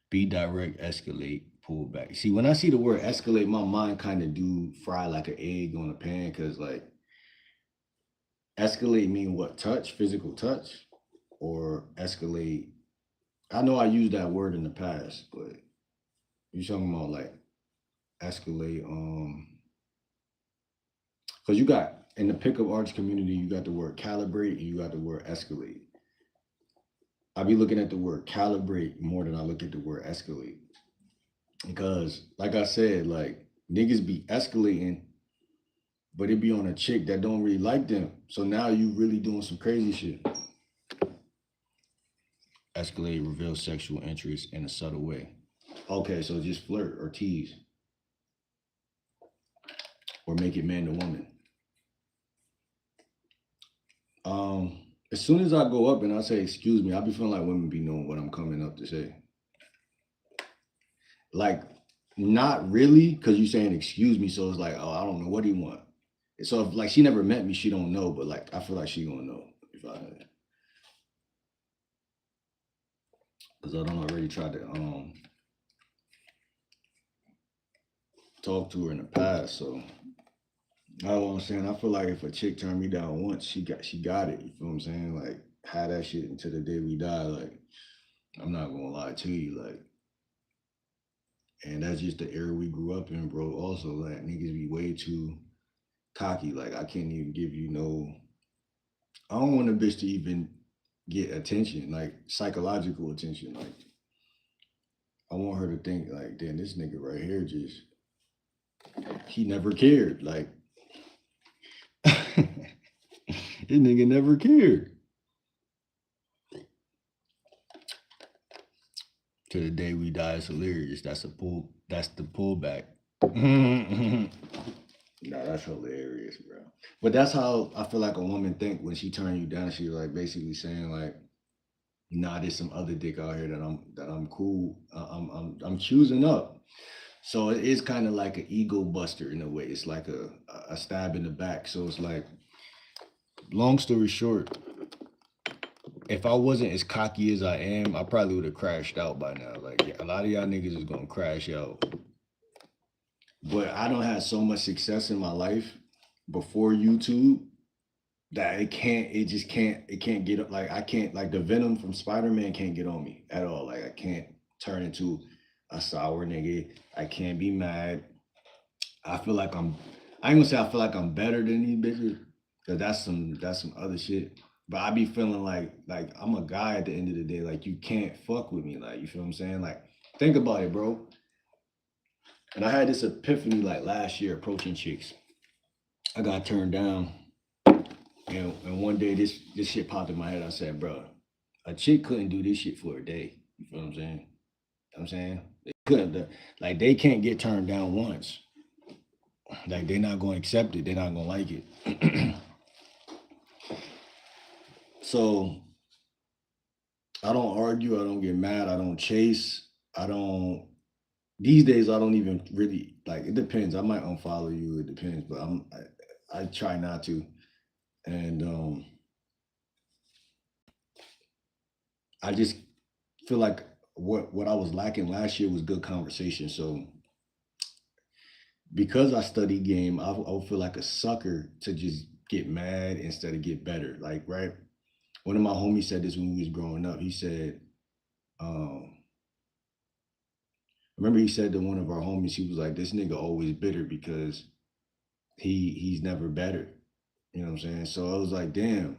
Be direct, escalate, pull back. See, when I see the word escalate, my mind kind of do fry like an egg on a pan because like escalate mean what? Touch, physical touch, or escalate. I know I used that word in the past, but you talking about like escalate. Because you got in the pickup arts community, you got the word calibrate and you got the word escalate. I be looking at the word calibrate more than I look at the word escalate. Because, like I said, like niggas be escalating, but it be on a chick that don't really like them. So now you really doing some crazy shit. Escalate, reveal sexual interest in a subtle way. Okay, so just flirt or tease or make it man to woman. As soon as I go up and I say excuse me, I be feeling like women be knowing what I'm coming up to say. Like, not really, because you saying excuse me, so it's like, oh, I don't know what do you want. So if like she never met me, she don't know, but like I feel like she gonna know if I because I don't already try to talk to her in the past. So I know what I'm saying. I feel like if a chick turned me down once, she got it. You feel what I'm saying? Like had that shit until the day we die. Like I'm not gonna lie to you. Like and that's just the era we grew up in, bro. Also, like niggas be way too cocky. Like I can't even give you no. I don't want a bitch to even get attention, like psychological attention. Like I want her to think, like, damn, this nigga right here just he never cared. Like this nigga never cared. To the day we die is hilarious. That's the pullback. Nah, that's hilarious, bro. But that's how I feel like a woman think when she turn you down. She's like basically saying like, nah, there's some other dick out here that I'm cool. I'm choosing up. So it is kind of like an ego buster in a way. It's like a stab in the back. So it's like, long story short, if I wasn't as cocky as I am, I probably would have crashed out by now. Like a lot of y'all niggas is gonna crash out. But I don't have so much success in my life before YouTube that it can't get up. Like I can't, like the Venom from Spider-Man can't get on me at all. Like I can't turn into a sour nigga. I can't be mad. I feel like I ain't gonna say I feel like I'm better than these bitches, cause that's some other shit. But I be feeling like I'm a guy at the end of the day. Like you can't fuck with me. Like you feel what I'm saying? Like think about it, bro. And I had this epiphany like last year approaching chicks. I got turned down, and one day this shit popped in my head. I said, bro, a chick couldn't do this shit for a day. You feel what I'm saying? You know what I'm saying they couldn't. Like they can't get turned down once. Like they're not gonna accept it. They're not gonna like it. So I don't argue. I don't get mad. I don't chase. I don't. These days, I don't even really like. It depends. I might unfollow you. It depends, but I try not to. And I just feel like what I was lacking last year was good conversation. So because I study game, I would feel like a sucker to just get mad instead of get better. Like right, one of my homies said this when we was growing up. He said, um, I remember he said to one of our homies, he was like, "This nigga always bitter because he's never better." You know what I'm saying? So I was like, "Damn,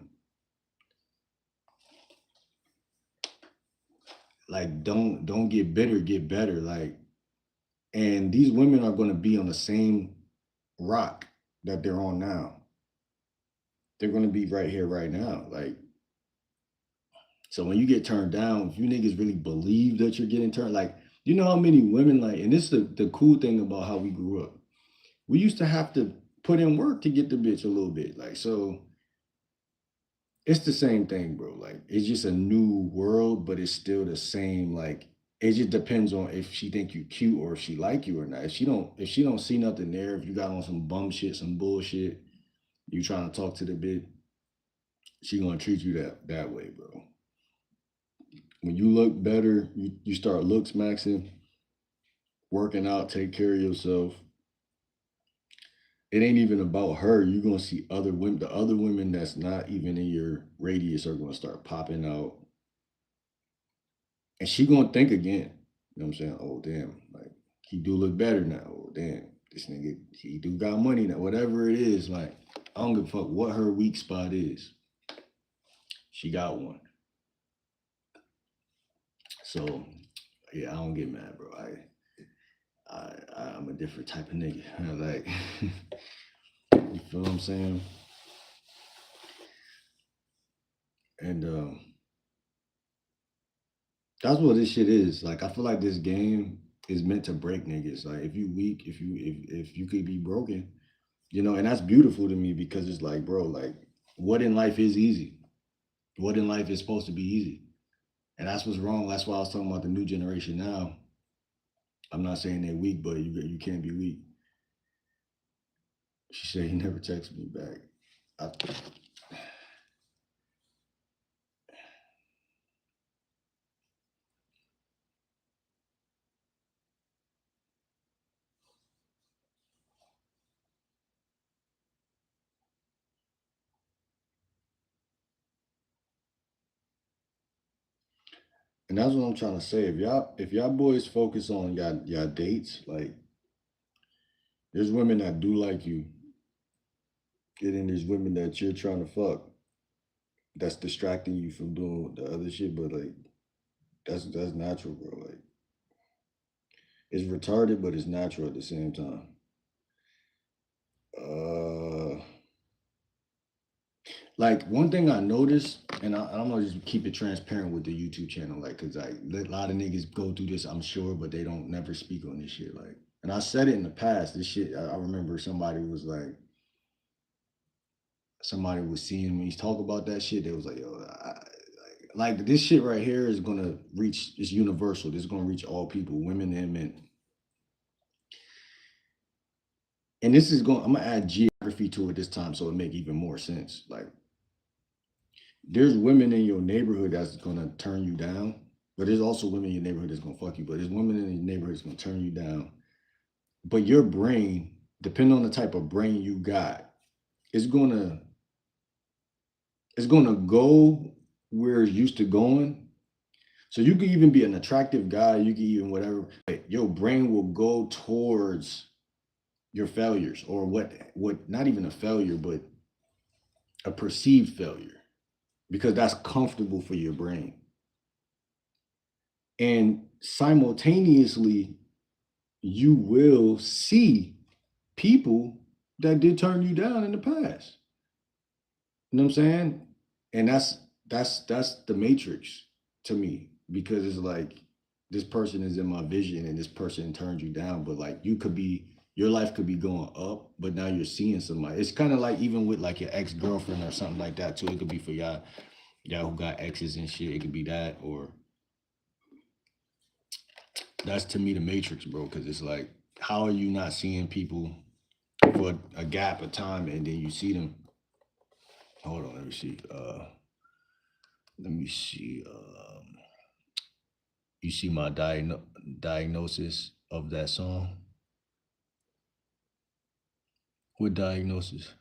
like don't get bitter, get better." Like, and these women are going to be on the same rock that they're on now. They're going to be right here, right now. Like, so when you get turned down, if you niggas really believe that you're getting turned, like, you know how many women like, and this is the cool thing about how we grew up. We used to have to put in work to get the bitch a little bit. Like, so it's the same thing, bro. Like it's just a new world, but it's still the same. Like it just depends on if she think you cute or if she like you or not. If she don't see nothing there, if you got on some bum shit, some bullshit, you trying to talk to the bitch, she gonna treat you that way, bro. When you look better, you start looks maxing, working out, take care of yourself. It ain't even about her. You're gonna see other women. The other women that's not even in your radius are gonna start popping out, and she gonna think again. You know what I'm saying? Oh damn, like he do look better now. Oh damn, this nigga he do got money now. Whatever it is, like I don't give a fuck what her weak spot is. She got one. So yeah, I don't get mad, bro. I'm a different type of nigga. Like you feel what I'm saying? And that's what this shit is. Like I feel like this game is meant to break niggas. Like if you weak, if you could be broken, you know, and that's beautiful to me because it's like, bro, like what in life is easy? What in life is supposed to be easy? And that's what's wrong. That's why I was talking about the new generation now. I'm not saying they're weak, but you can't be weak. She said he never texted me back. I, and that's what I'm trying to say. If y'all boys focus on y'all dates, like there's women that do like you, and then there's women that you're trying to fuck that's distracting you from doing the other shit. But like that's natural, bro. Like it's retarded, but it's natural at the same time. Uh, like one thing I noticed, and I'm gonna just keep it transparent with the YouTube channel, like, cause like a lot of niggas go through this, I'm sure, but they don't never speak on this shit. Like, and I said it in the past. This shit, I remember somebody was like, somebody was seeing me talk about that shit. They was like, yo, like this shit right here is gonna reach. It's universal. This is gonna reach all people, women and men. And this is going. I'm gonna add geography to it this time, so it make even more sense. Like there's women in your neighborhood that's gonna turn you down, but there's also women in your neighborhood that's gonna fuck you. But there's women in your neighborhood that's gonna turn you down. But your brain, depending on the type of brain you got, it's gonna it's gonna go where it's used to going. So you could even be an attractive guy, you can even whatever, but your brain will go towards your failures or what not even a failure, but a perceived failure because that's comfortable for your brain. And simultaneously, you will see people that did turn you down in the past. You know what I'm saying? And that's the matrix to me because it's like this person is in my vision and this person turned you down, but like you could be your life could be going up, but now you're seeing somebody. It's kind of like even with like your ex girlfriend or something like that too. It could be for y'all who got exes and shit. It could be that or that's to me the matrix, bro. Because it's like how are you not seeing people for a gap of time and then you see them? Hold on, let me see. Let me see. You see my diagnosis of that song? What diagnosis?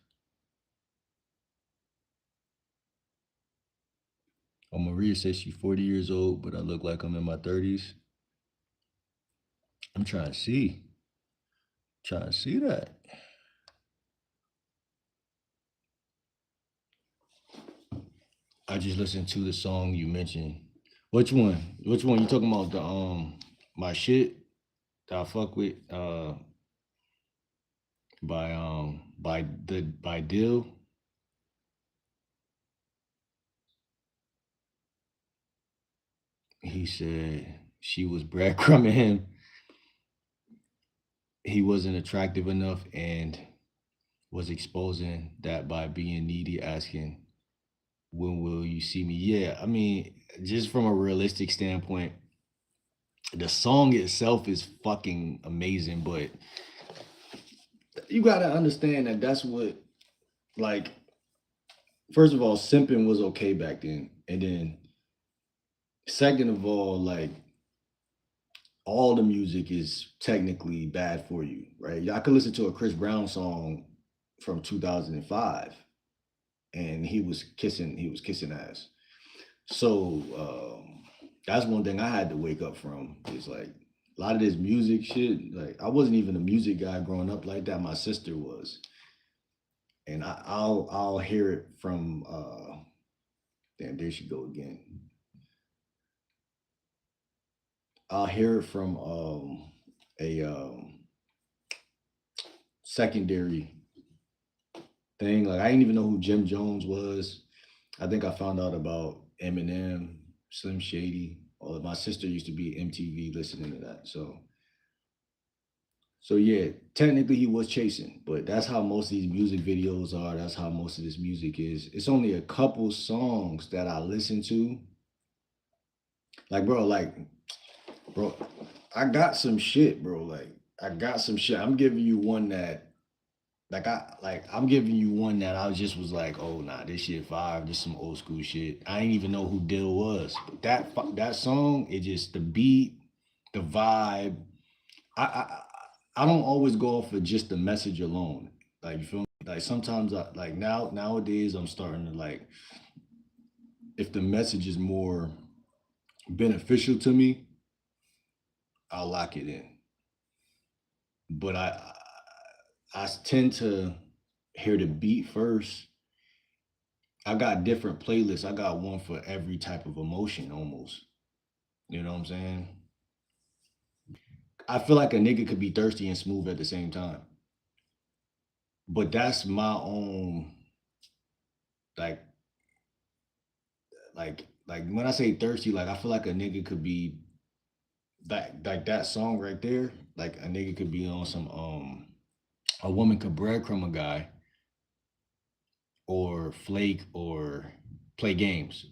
Oh, Maria says she's 40 years old, but I look like I'm in my 30s. I'm trying to see. Trying to see that. I just listened to the song you mentioned. Which one? Which one? You talking about the my shit that I fuck with by Dill? He said she was breadcrumbing him. He wasn't attractive enough and was exposing that by being needy, asking, when will you see me? Yeah, I mean, just from a realistic standpoint, the song itself is fucking amazing, but you gotta understand that that's what, like, first of all, simping was okay back then. And then, second of all, like, all the music is technically bad for you, right? I could listen to a Chris Brown song from 2005 and he was kissing ass. So that's one thing I had to wake up from is like a lot of this music shit. Like I wasn't even a music guy growing up like that. My sister was, and I'll hear it from. Damn, there she go again. I'll hear it from a secondary thing. Like I didn't even know who Jim Jones was. I think I found out about Eminem, Slim Shady. Or my sister used to be MTV listening to that. So yeah, technically he was chasing, but that's how most of these music videos are. That's how most of this music is. It's only a couple songs that I listen to. Like bro, I got some shit, bro. Like I got some shit. I'm giving you one that I'm giving you one that I just was like, oh nah, this shit fire. This some old school shit. I didn't even know who Dill was. But that song, it just the beat, the vibe. I don't always go off of just the message alone. Like you feel me? Like sometimes I like nowadays I'm starting to like if the message is more beneficial to me, I'll lock it in. But I tend to hear the beat first. I got different playlists. I got one for every type of emotion almost. You know what I'm saying? I feel like a nigga could be thirsty and smooth at the same time. But that's my own like like when I say thirsty, like I feel like a nigga could be like that song right there. Like a nigga could be on some a woman could breadcrumb a guy or flake or play games.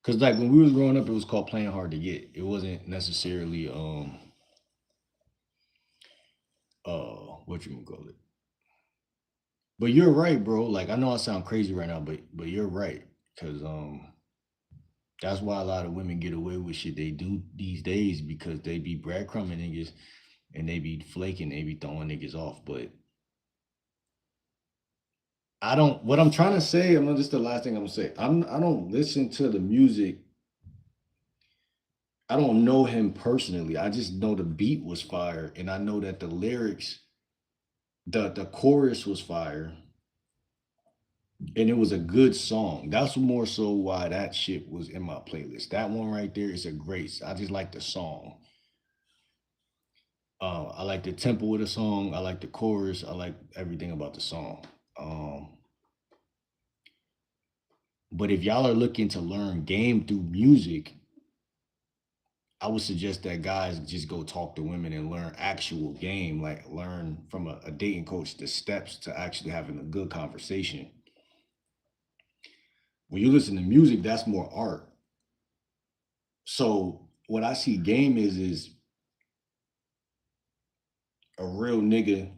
Cause like when we was growing up, it was called playing hard to get. It wasn't necessarily what you gonna call it. But you're right, bro. Like I know I sound crazy right now, but you're right. Cause that's why a lot of women get away with shit they do these days because they be breadcrumbing niggas and they be flaking, they be throwing niggas off. But I don't. What I'm trying to say, I'm not just the last thing I'm gonna say. I don't listen to the music. I don't know him personally. I just know the beat was fire, and I know that the lyrics, the chorus was fire, and it was a good song. That's more so why that shit was in my playlist. That one right there is a great. I just like the song. I like the tempo of the song. I like the chorus. I like everything about the song. But if y'all are looking to learn game through music, I would suggest that guys just go talk to women and learn actual game, like learn from a dating coach the steps to actually having a good conversation. When you listen to music, that's more art. So what I see game is a real nigga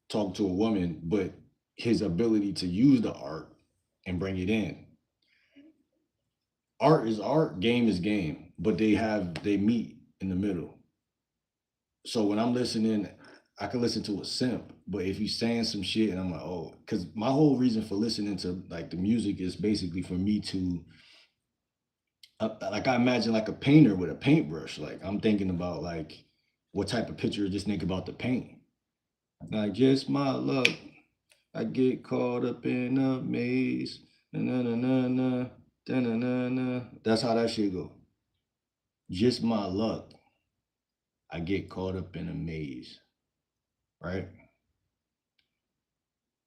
talk to a woman, but his ability to use the art and bring it in. Art is art, game is game, but they meet in the middle. So when I'm listening, I can listen to a simp, but if he's saying some shit and I'm like, oh, because my whole reason for listening to like the music is basically for me to like I imagine like a painter with a paintbrush. Like I'm thinking about like what type of picture this nigga about to paint. Like just my luck. I get caught up in a maze. Na na na na na. Da, na, na, na. That's how that shit go. Just my luck. I get caught up in a maze. Right?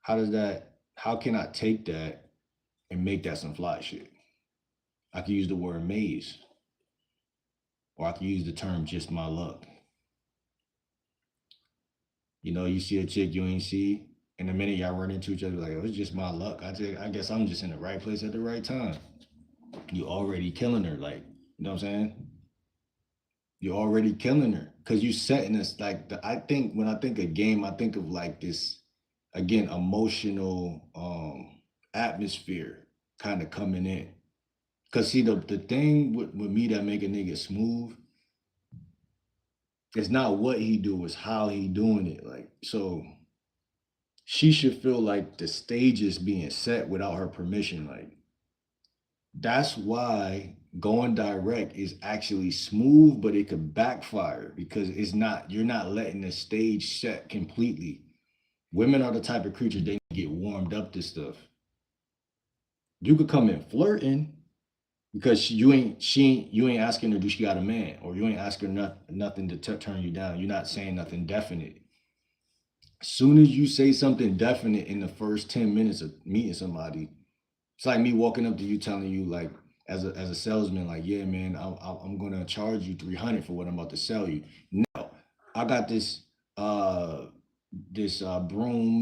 How can I take that and make that some fly shit? I could use the word maze, or I could use the term just my luck. You know, you see a chick you ain't see, and the minute y'all run into each other, like, oh, it's just my luck. I guess I'm just in the right place at the right time. You already killing her, like, you know what I'm saying? You're already killing her because you setting us like I think when I think of game, I think of like this again emotional atmosphere kind of coming in. Cause see the thing with me that make a nigga smooth, it's not what he do, it's how he doing it. Like so she should feel like the stage is being set without her permission. Like that's why going direct is actually smooth, but it could backfire because you're not letting the stage set completely. Women are the type of creatures they get warmed up to stuff. You could come in flirting because you ain't asking her do she got a man or you ain't asking her nothing to turn you down. You're not saying nothing definite. As soon as you say something definite in the first 10 minutes of meeting somebody, it's like me walking up to you telling you like as a salesman, like, yeah, man, I'm gonna charge you 300 for what I'm about to sell you. No, I got this broom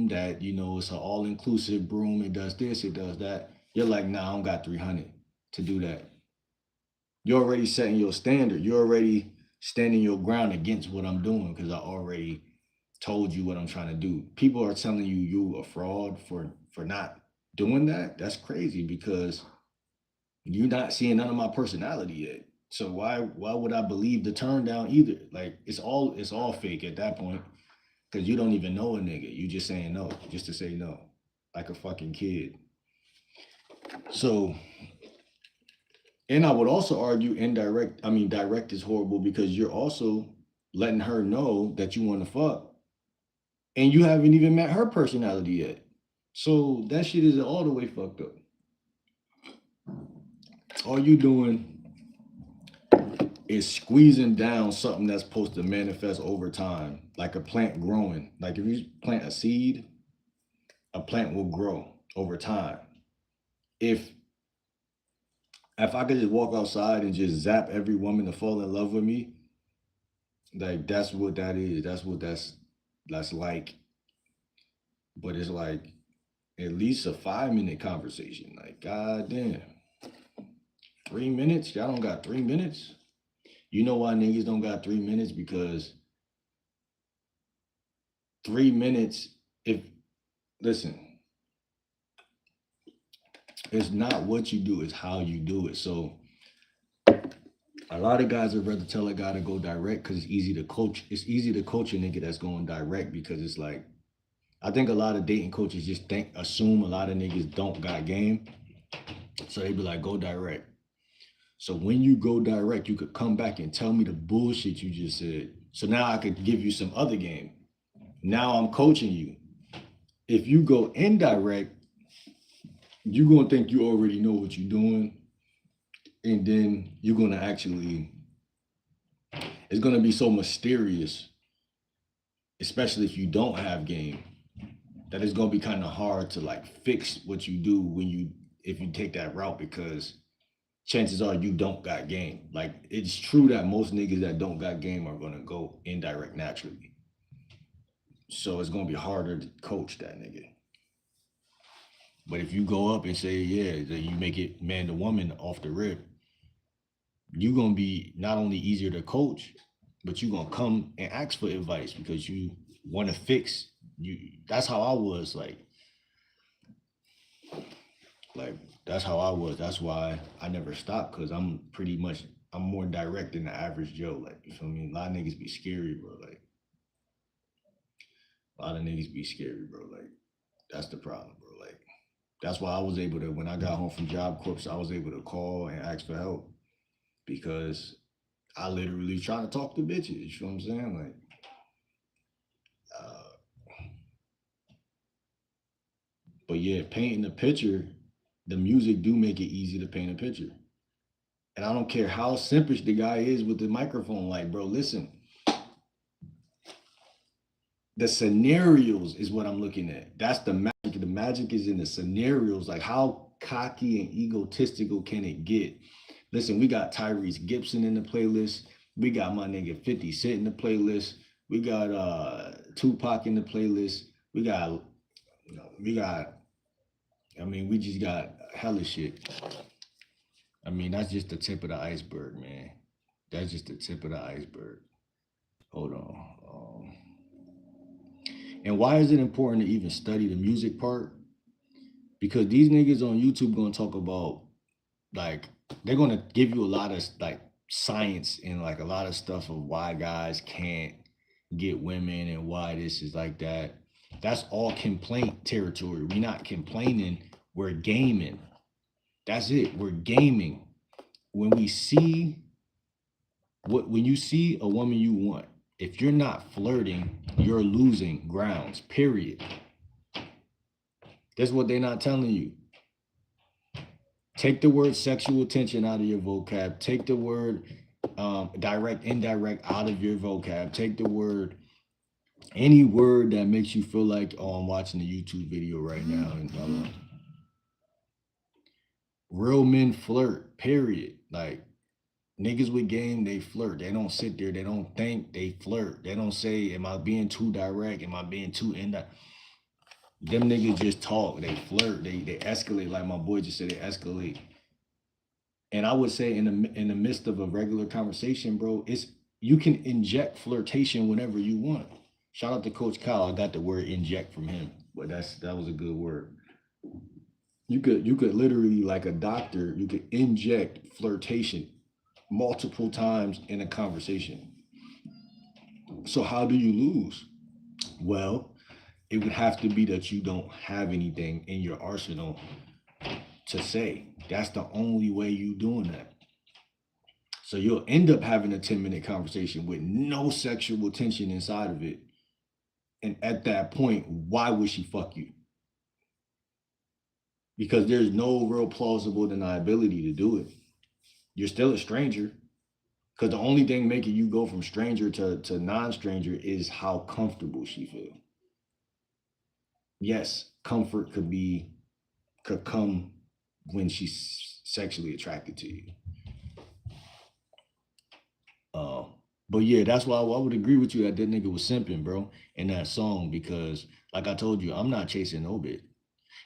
that it's an all-inclusive broom. It does this, it does that. You're like, nah, I don't got 300 to do that. You're already setting your standard. You're already standing your ground against what I'm doing because I already told you what I'm trying to do. People are telling you a fraud for not doing that. That's crazy because you're not seeing none of my personality yet. So why would I believe the turn down either? Like it's all fake at that point because you don't even know a nigga. You just saying no just to say no, like a fucking kid. So, and I would also argue direct is horrible because you're also letting her know that you want to fuck, and you haven't even met her personality yet. So that shit is all the way fucked up. All you doing is squeezing down something that's supposed to manifest over time, like a plant growing. Like if you plant a seed, a plant will grow over time. If if I could just walk outside and just zap every woman to fall in love with me, like that's what that is. That's like. But it's like at least a 5 minute conversation. Like, god damn. 3 minutes? Y'all don't got 3 minutes? You know why niggas don't got 3 minutes? Because 3 minutes, if listen, It's not what you do, it's how you do it. So a lot of guys would rather tell a guy to go direct because it's easy to coach. It's easy to coach a nigga that's going direct because it's like I think a lot of dating coaches just assume a lot of niggas don't got game. So they be like, go direct. So when you go direct, you could come back and tell me the bullshit you just said. So now I could give you some other game. Now I'm coaching you. If you go indirect, you're gonna think you already know what you're doing, and then you're gonna actually, it's gonna be so mysterious, especially if you don't have game, that it's gonna be kind of hard to like fix what you do when you if you take that route because chances are you don't got game. Like it's true that most niggas that don't got game are gonna go indirect naturally. So it's gonna be harder to coach that nigga. But if you go up and say, yeah, that you make it man to woman off the rip, you're gonna be not only easier to coach, but you're gonna come and ask for advice because you want to fix you. That's how I was like that's how I was. That's why I never stopped because I'm more direct than the average Joe. Like you feel me? A lot of niggas be scary, bro. Like a lot of niggas be scary, bro. Like that's the problem, bro. Like that's why I was able to when I got home from Job Corps, I was able to call and ask for help because I literally try to talk to bitches. You know what I'm saying? Like, uh, but yeah, painting the picture, the music do make it easy to paint a picture. And I don't care how simpish the guy is with the microphone. Like, bro, listen, the scenarios is what I'm looking at. That's the magic. The magic is in the scenarios. Like, how cocky and egotistical can it get? Listen, we got Tyrese Gibson in the playlist. We got my nigga 50 Cent in the playlist. We got Tupac in the playlist. We got I mean, we just got hella shit. I mean, that's just the tip of the iceberg, man. That's just the tip of the iceberg. Hold on. And why is it important to even study the music part? Because these niggas on YouTube gonna talk about like they're gonna give you a lot of like science and like a lot of stuff of why guys can't get women and why this is like that. That's all complaint territory. We're not complaining, we're gaming. That's it. We're gaming. When we see when you see a woman you want, if you're not flirting, you're losing grounds, period. That's what they're not telling you. Take the word sexual tension out of your vocab. Take the word direct, indirect out of your vocab. Take the word, any word that makes you feel like, oh, I'm watching a YouTube video right now and blah, blah. Real men flirt, period. Like niggas with game, they flirt. They don't sit there, they don't think, they flirt. They don't say, am I being too direct? Am I being too indirect? Them niggas just talk, they flirt, they escalate. Like my boy just said, they escalate. And I would say in the midst of a regular conversation, bro, it's you can inject flirtation whenever you want. Shout out to Coach Kyle. I got the word inject from him, but that was a good word. You could literally like a doctor, you could inject flirtation multiple times in a conversation. So how do you lose? Well, it would have to be that you don't have anything in your arsenal to say. That's the only way you doing that. So you'll end up having a 10-minute conversation with no sexual tension inside of it. And at that point, why would she fuck you? Because there's no real plausible deniability to do it. You're still a stranger. Because the only thing making you go from stranger to non-stranger is how comfortable she feel. Yes, comfort could come when she's sexually attracted to you. Uh, but yeah, that's why I would agree with you that that nigga was simping, bro, in that song because, like I told you, I'm not chasing no bitch.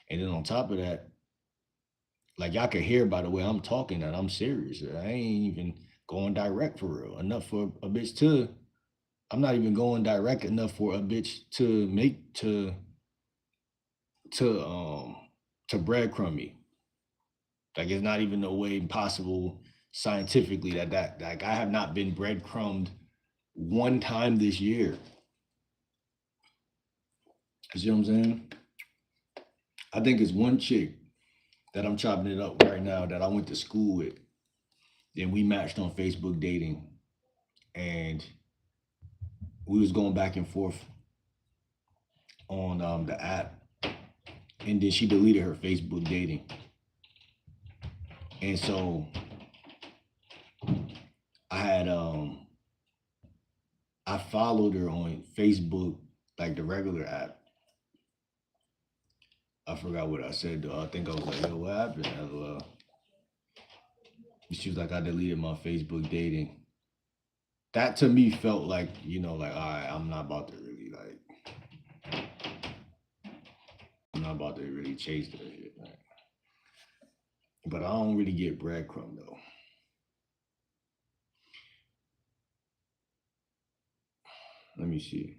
And then on top of that, like y'all can hear by the way I'm talking that I'm serious. I ain't even going direct for real enough for a bitch to. I'm not even going direct enough for a bitch to make to breadcrumb me. Like it's not even a way possible scientifically that like I have not been breadcrumbed one time this year. You see what I'm saying? I think it's one chick that I'm chopping it up right now that I went to school with. Then we matched on Facebook dating, and we was going back and forth on the app, and then she deleted her Facebook dating, and so I had I followed her on Facebook, like the regular app. I forgot what I said though. I think I was like, yo, what happened? LOL. She was like, I deleted my Facebook dating. That to me felt like, like, all right, I'm not about to really chase that shit. Right? But I don't really get breadcrumb though. Let me see.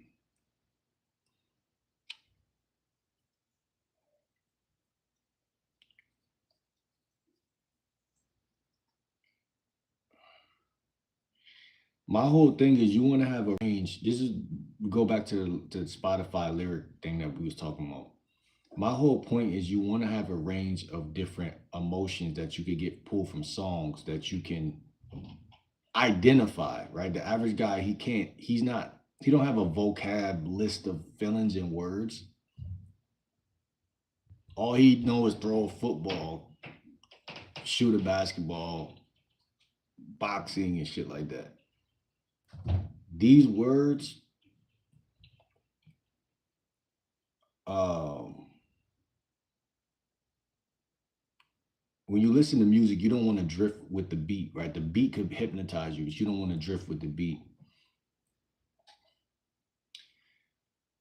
My whole thing is you want to have a range. This is go back to the Spotify lyric thing that we was talking about. My whole point is you want to have a range of different emotions that you could get pulled from songs that you can identify, right? The average guy, he don't have a vocab list of feelings and words. All he knows is throw a football, shoot a basketball, boxing and shit like that. These words, when you listen to music, you don't want to drift with the beat, right? The beat could hypnotize you, but you don't want to drift with the beat.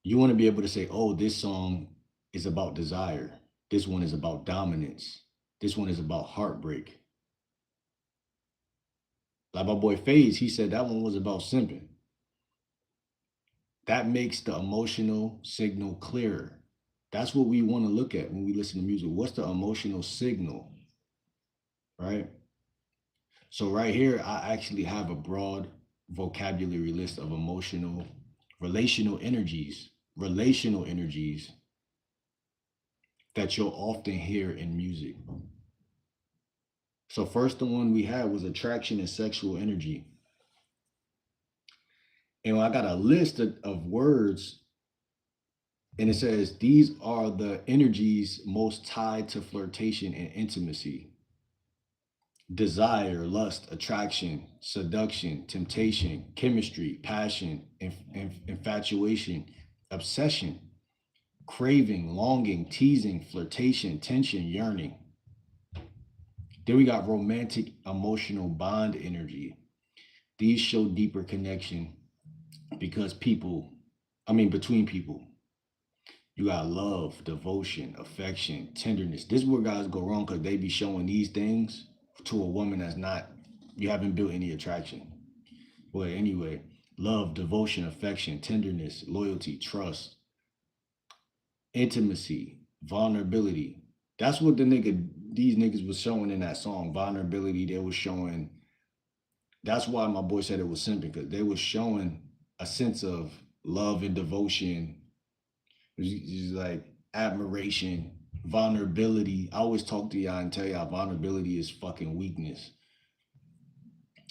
You want to be able to say, oh, this song is about desire. This one is about dominance. This one is about heartbreak. Like my boy FaZe, he said that one was about simping. That makes the emotional signal clearer. That's what we want to look at when we listen to music. What's the emotional signal? Right? So right here, I actually have a broad vocabulary list of relational energies that you'll often hear in music. So first, the one we had was attraction and sexual energy. And I got a list of words, and it says these are the energies most tied to flirtation and intimacy: desire, lust, attraction, seduction, temptation, chemistry, passion, infatuation, obsession, craving, longing, teasing, flirtation, tension, yearning. Then we got romantic, emotional bond energy. These show deeper connection between people. You got love, devotion, affection, tenderness. This is where guys go wrong because they be showing these things to a woman you haven't built any attraction. But anyway, love, devotion, affection, tenderness, loyalty, trust, intimacy, vulnerability. That's what these niggas was showing in that song. Vulnerability, they was showing. That's why my boy said it was simple, because they was showing a sense of love and devotion. It's like admiration, vulnerability. I always talk to y'all and tell y'all vulnerability is fucking weakness.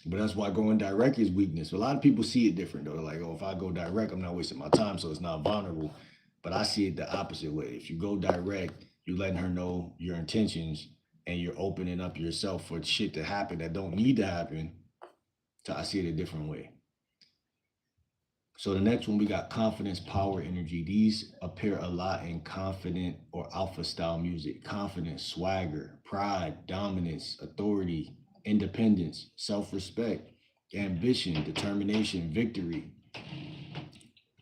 But that's why going direct is weakness. A lot of people see it different though. They're like, oh, if I go direct, I'm not wasting my time, so it's not vulnerable. But I see it the opposite way. If you go direct, you're letting her know your intentions and you're opening up yourself for shit to happen that don't need to happen. So I see it a different way. So the next one, we got confidence, power, energy. These appear a lot in confident or alpha style music. Confidence, swagger, pride, dominance, authority, independence, self-respect, ambition, determination, victory,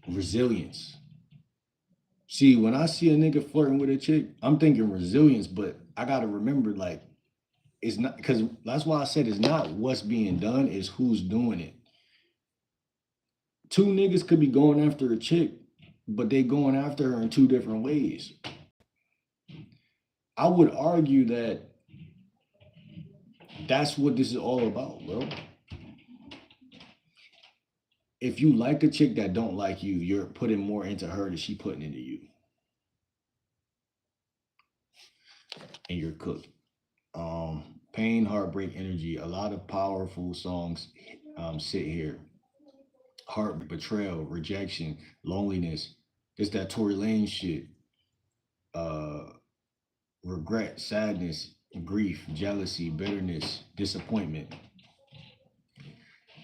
resilience. See, when I see a nigga flirting with a chick, I'm thinking resilience, but I gotta remember, like, it's not, because that's why I said it's not what's being done, it's who's doing it. Two niggas could be going after a chick, but they going after her in two different ways. I would argue that That's what this is all about, bro. If you like a chick that don't like you, you're putting more into her than she putting into you, and you're cooked. Pain, heartbreak, energy. A lot of powerful songs sit here. Heart, betrayal, rejection, loneliness. It's that Tory Lane shit. Uh, regret, sadness, grief, jealousy, bitterness, disappointment.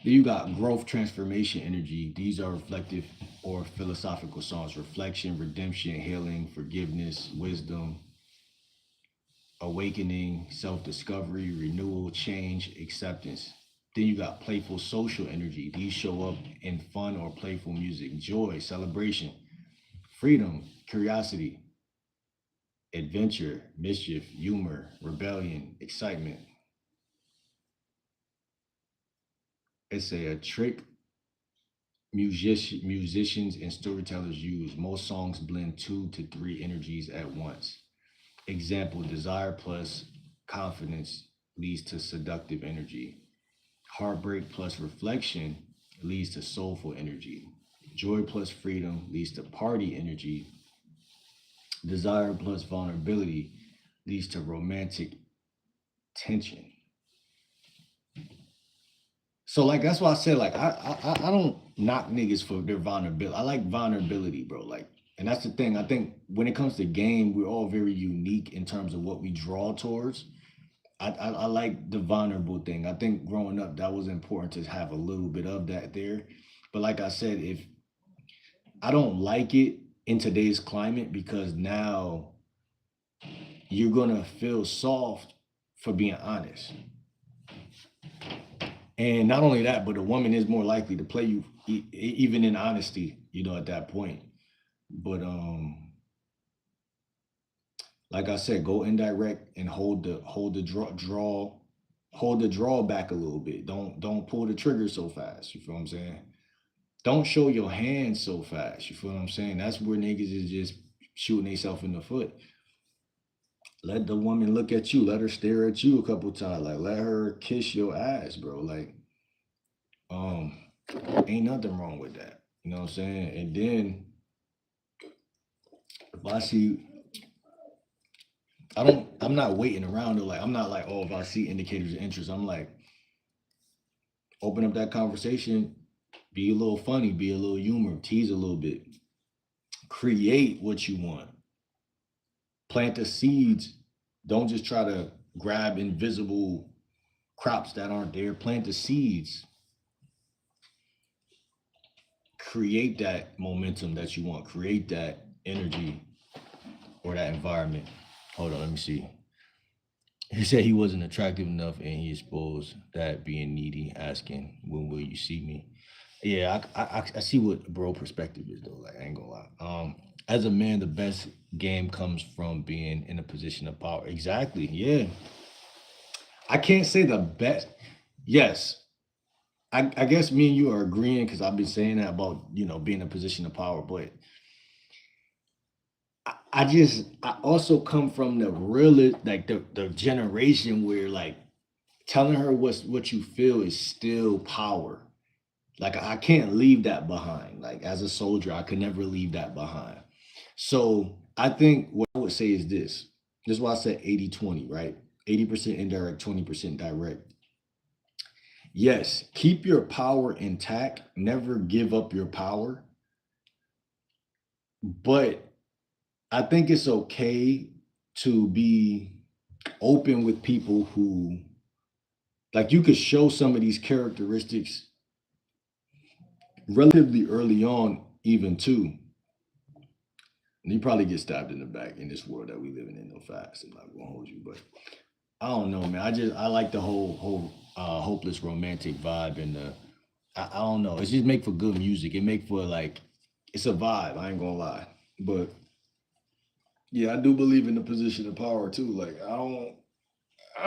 Then you got growth, transformation, energy. These are reflective or philosophical songs. Reflection, redemption, healing, forgiveness, wisdom, awakening, self discovery, renewal, change, acceptance. Then you got playful social energy. These show up in fun or playful music, joy, celebration, freedom, curiosity, adventure, mischief, humor, rebellion, excitement. It's a trick musicians and storytellers use. Most songs blend two to three energies at once. Example, desire plus confidence leads to seductive energy. Heartbreak plus reflection leads to soulful energy. Joy plus freedom leads to party energy. Desire plus vulnerability leads to romantic tension. So like that's why I said like I don't knock niggas for their vulnerability. I like vulnerability, bro. Like, and that's the thing. I think when it comes to game, we're all very unique in terms of what we draw towards. I like the vulnerable thing. I think growing up that was important to have a little bit of that there. But like I said, if I don't like it in today's climate because now you're gonna feel soft for being honest. And not only that, but a woman is more likely to play you even in honesty, at that point. But like I said, go indirect and hold the hold the draw back a little bit. Don't pull the trigger so fast. You feel what I'm saying? Don't show your hand so fast. You feel what I'm saying? That's where niggas is just shooting themselves in the foot. Let the woman look at you. Let her stare at you a couple times. Like let her kiss your ass, bro. Like, um, ain't nothing wrong with that. You know what I'm saying? And then if I see, I'm not waiting around though. Like I'm not like, oh, if I see indicators of interest, I'm like, open up that conversation, be a little funny, be a little humor, tease a little bit, create what you want, plant the seeds. Don't just try to grab invisible crops that aren't there. Plant the seeds, create that momentum that you want, create that energy or that environment. Hold on, let me see. He said he wasn't attractive enough and he exposed that being needy, asking, when will you see me? Yeah, I see what bro perspective is though. Like I ain't gonna lie. As a man, the best game comes from being in a position of power. Exactly. Yeah. I can't say the best. Yes. I guess me and you are agreeing because I've been saying that about, being in a position of power, but I also come from the real like the generation where like telling her what you feel is still power. Like I can't leave that behind. Like as a soldier, I could never leave that behind. So I think what I would say is this. This is why I said 80-20, right? 80% indirect, 20% direct. Yes, keep your power intact. Never give up your power. But I think it's okay to be open with people who, like, you could show some of these characteristics relatively early on, even too. And you probably get stabbed in the back in this world that we living in, no facts. I'm not gonna hold you, but I don't know, man. I like the whole hopeless romantic vibe and the I don't know. It's just make for good music. It make for like it's a vibe. I ain't gonna lie, but yeah, I do believe in the position of power too. Like I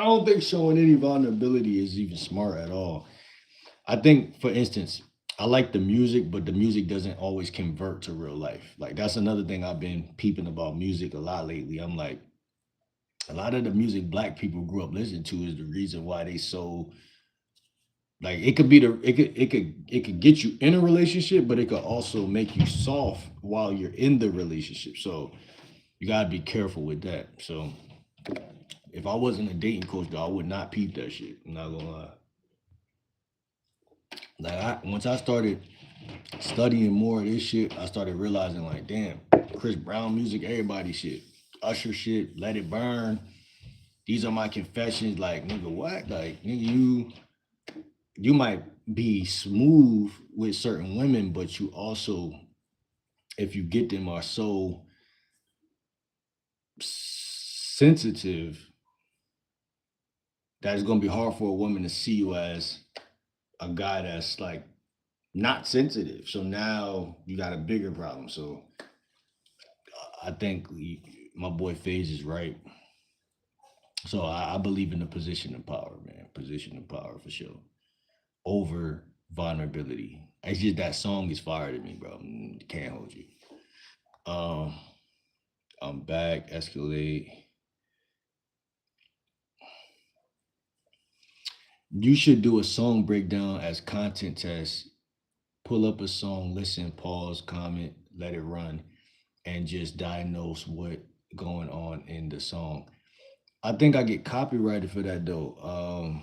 don't think showing any vulnerability is even smart at all. I think, for instance, I like the music, but the music doesn't always convert to real life. Like that's another thing I've been peeping about music a lot lately. I'm like, A lot of the music black people grew up listening to is the reason why they so like it could be the it could get you in a relationship, but it could also make you soft while you're in the relationship. So you gotta be careful with that. So if I wasn't a dating coach, though, I would not peep that shit. I'm not gonna lie. Once I started studying more of this shit, I started realizing like, damn, Chris Brown music, everybody shit, Usher shit, Let It Burn. These are my confessions. Like, nigga, what? Like, nigga, you might be smooth with certain women, but you also, if you get them, are so sensitive that it's gonna be hard for a woman to see you as a guy that's like not sensitive. So now you got a bigger problem. So I think my boy FaZe is right. So I believe in the position of power, man. Position of power for sure. Over vulnerability. It's just that song is fire to me, bro. Can't hold you. Um, I'm back. Escalade. You should do a song breakdown as content test. Pull up a song, listen, pause, comment, let it run, and just diagnose what going on in the song. I think I get copyrighted for that though.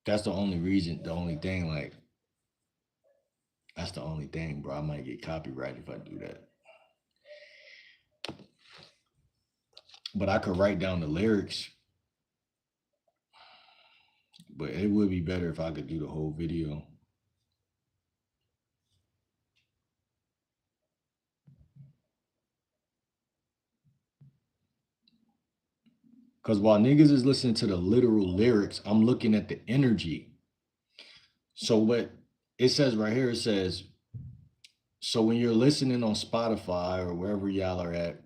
That's the only reason, the only thing. Like that's the only thing, bro. I might get copyrighted if I do that. But I could write down the lyrics. But it would be better if I could do the whole video. Cause while niggas is listening to the literal lyrics, I'm looking at the energy. So what it says right here, it says, so when you're listening on Spotify or wherever y'all are at,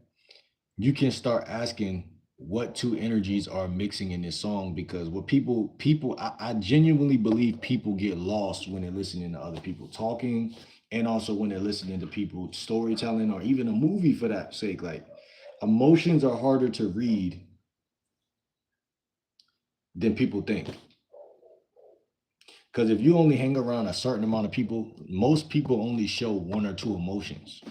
you can start asking what two energies are mixing in this song because what I genuinely believe people get lost when they're listening to other people talking and also when they're listening to people storytelling or even a movie for that sake. Like emotions are harder to read than people think. Because if you only hang around a certain amount of people, most people only show one or two emotions.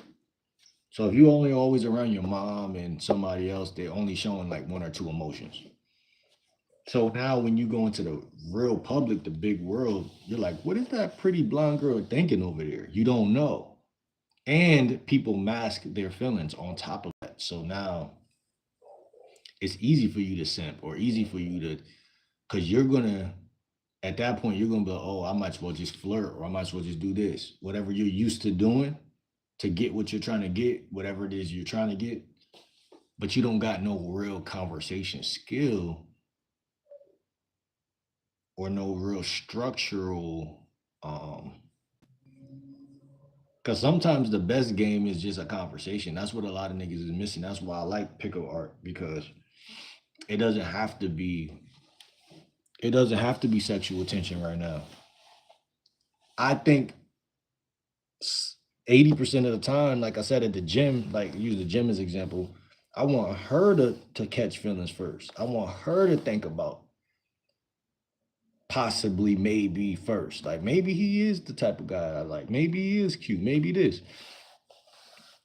So if you only always around your mom and somebody else, they're only showing like one or two emotions. So now when you go into the real public, the big world, you're like, what is that pretty blonde girl thinking over there? You don't know. And people mask their feelings on top of that. So now it's easy for you to simp or easy for you to, because you're gonna, at that point, you're gonna be like, oh, I might as well just flirt or I might as well just do this. Whatever you're used to doing to get what you're trying to get, whatever it is you're trying to get, but you don't got no real conversation skill or no real structural because sometimes the best game is just a conversation. That's what a lot of niggas is missing. That's why I like pickup art because it doesn't have to be it doesn't have to be sexual tension right now. I think 80% of the time, like I said at the gym, like use the gym as example, I want her to catch feelings first. I want her to think about possibly maybe first. Like maybe he is the type of guy I like. Maybe he is cute. Maybe this.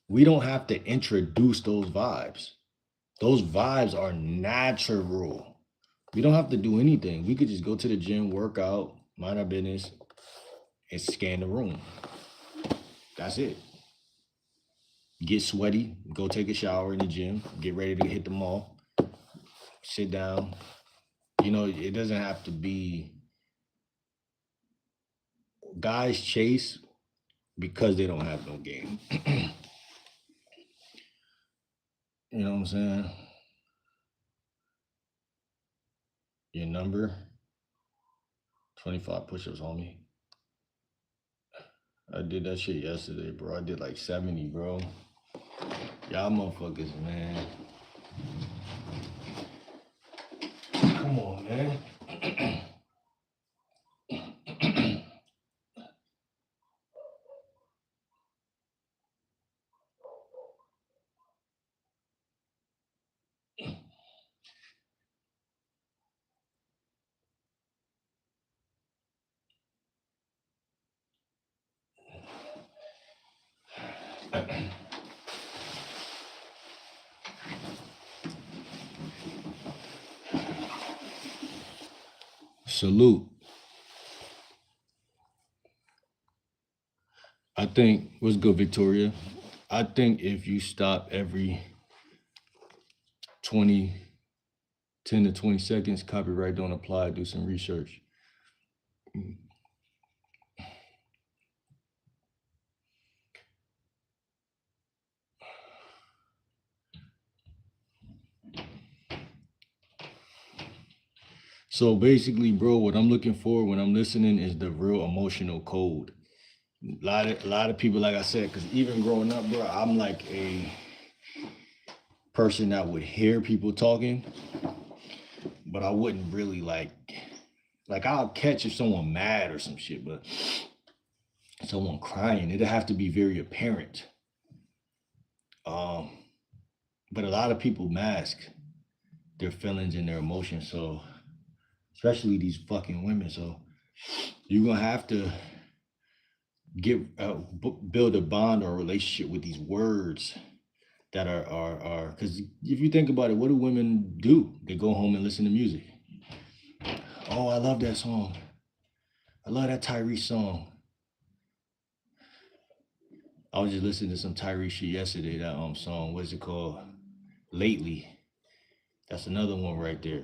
We don't have to introduce those vibes. Those vibes are natural. We don't have to do anything. We could just go to the gym, work out, mind our business, and scan the room. That's it. Get sweaty, go take a shower in the gym, get ready to hit the mall, sit down. You know, it doesn't have to be guys chase because they don't have no game. You know what I'm saying? Your number, 25 push-ups, homie. I did that shit yesterday, bro. I did like 70, bro. Y'all motherfuckers, man. Come on, man. Salute. I think, what's good, Victoria? I think if you stop every 10 to 20 seconds, copyright don't apply, do some research. So basically, bro, what I'm looking for when I'm listening is the real emotional code. A lot of people, like I said, because even growing up, bro, I'm like a person that would hear people talking, but I wouldn't really like I'll catch if someone mad or some shit, but someone crying, it'd have to be very apparent. But a lot of people mask their feelings and their emotions, so especially these fucking women. So you're gonna have to build a bond or a relationship with these words that are because if you think about it, what do women do? They go home and listen to music. Oh, I love that song. I love that Tyrese song. I was just listening to some Tyrese shit yesterday. That song, what's it called? Lately. That's another one right there.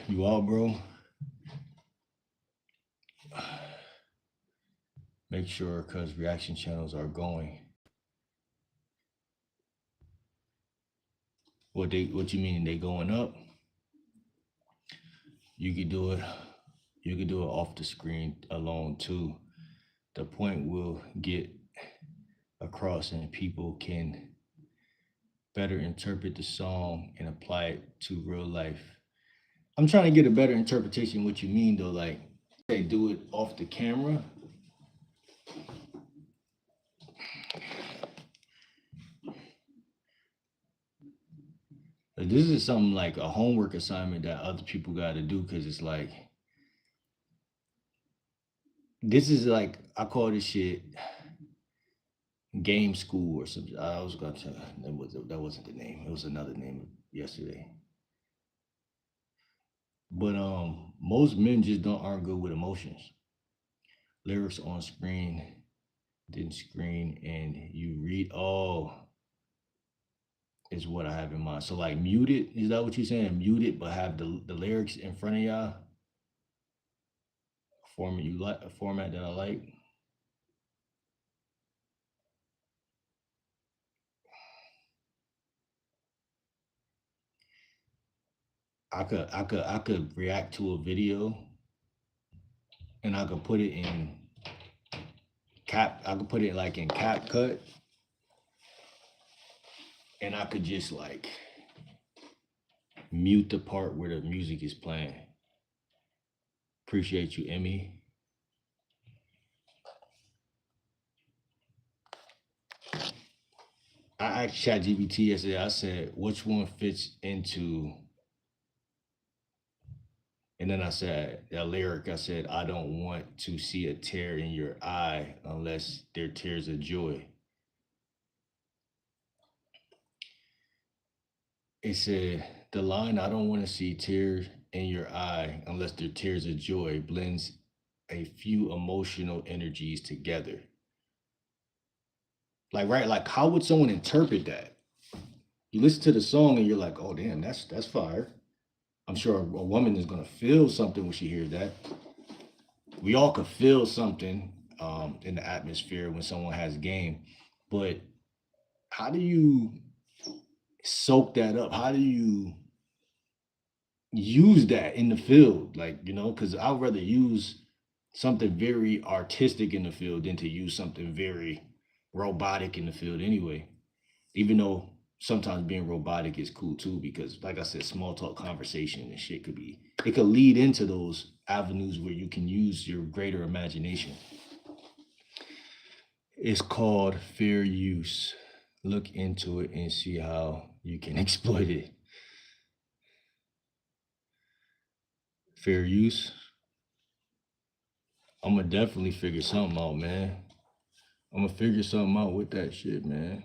You all, bro? Make sure, because reaction channels are going. What you mean they going up? You could do it. You could do it off the screen alone too. The point will get across and people can better interpret the song and apply it to real life. I'm trying to get a better interpretation of what you mean though, like they do it off the camera. This is something like a homework assignment that other people got to do, because it's like, this is like, I call this shit game school or something. I was gonna tell that wasn't the name. It was another name yesterday. But most men just aren't good with emotions. Lyrics on screen, then screen, and you read is what I have in mind. So like mute it. Is that what you're saying? Mute it, but have the lyrics in front of y'all. A format that I like. I could react to a video and I could put it in I could put it like in CapCut, and I could just like mute the part where the music is playing. Appreciate you, Emmy. I asked ChatGPT yesterday, I said, which one fits into, and then I said, that lyric, I said, I don't want to see a tear in your eye unless they're tears of joy. It said, the line, I don't want to see tears in your eye unless they're tears of joy, blends a few emotional energies together. Like, right, like how would someone interpret that? You listen to the song and you're like, oh damn, that's fire. I'm sure a woman is gonna feel something when she hears that. We all could feel something in the atmosphere when someone has game, but how do you soak that up? How do you use that in the field? Like, because I'd rather use something very artistic in the field than to use something very robotic in the field anyway. Even though sometimes being robotic is cool too, because like I said, small talk conversation and shit it could lead into those avenues where you can use your greater imagination. It's called fair use. Look into it and see how you can exploit it. Fair use. I'm gonna definitely figure something out, man. I'm gonna figure something out with that shit, man.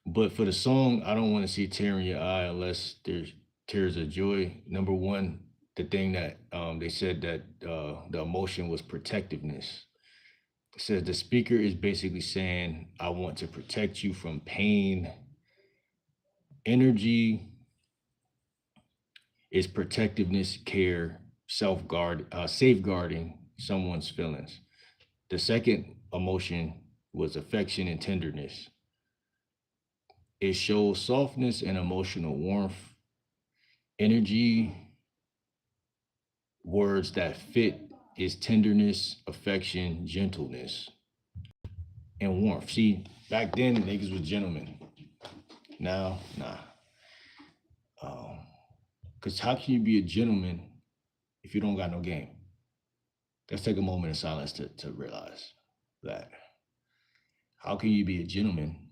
But for the song, I don't want to see a tear in your eye unless there's tears of joy. Number one, the thing that they said that the emotion was protectiveness. It says the speaker is basically saying, I want to protect you from pain. Energy is protectiveness, care, safeguarding someone's feelings. The second emotion was affection and tenderness. It shows softness and emotional warmth. Energy, words that fit is tenderness, affection, gentleness, and warmth. See, back then niggas was gentlemen. Now, nah. Cause how can you be a gentleman if you don't got no game? Let's take a moment of silence to realize that. How can you be a gentleman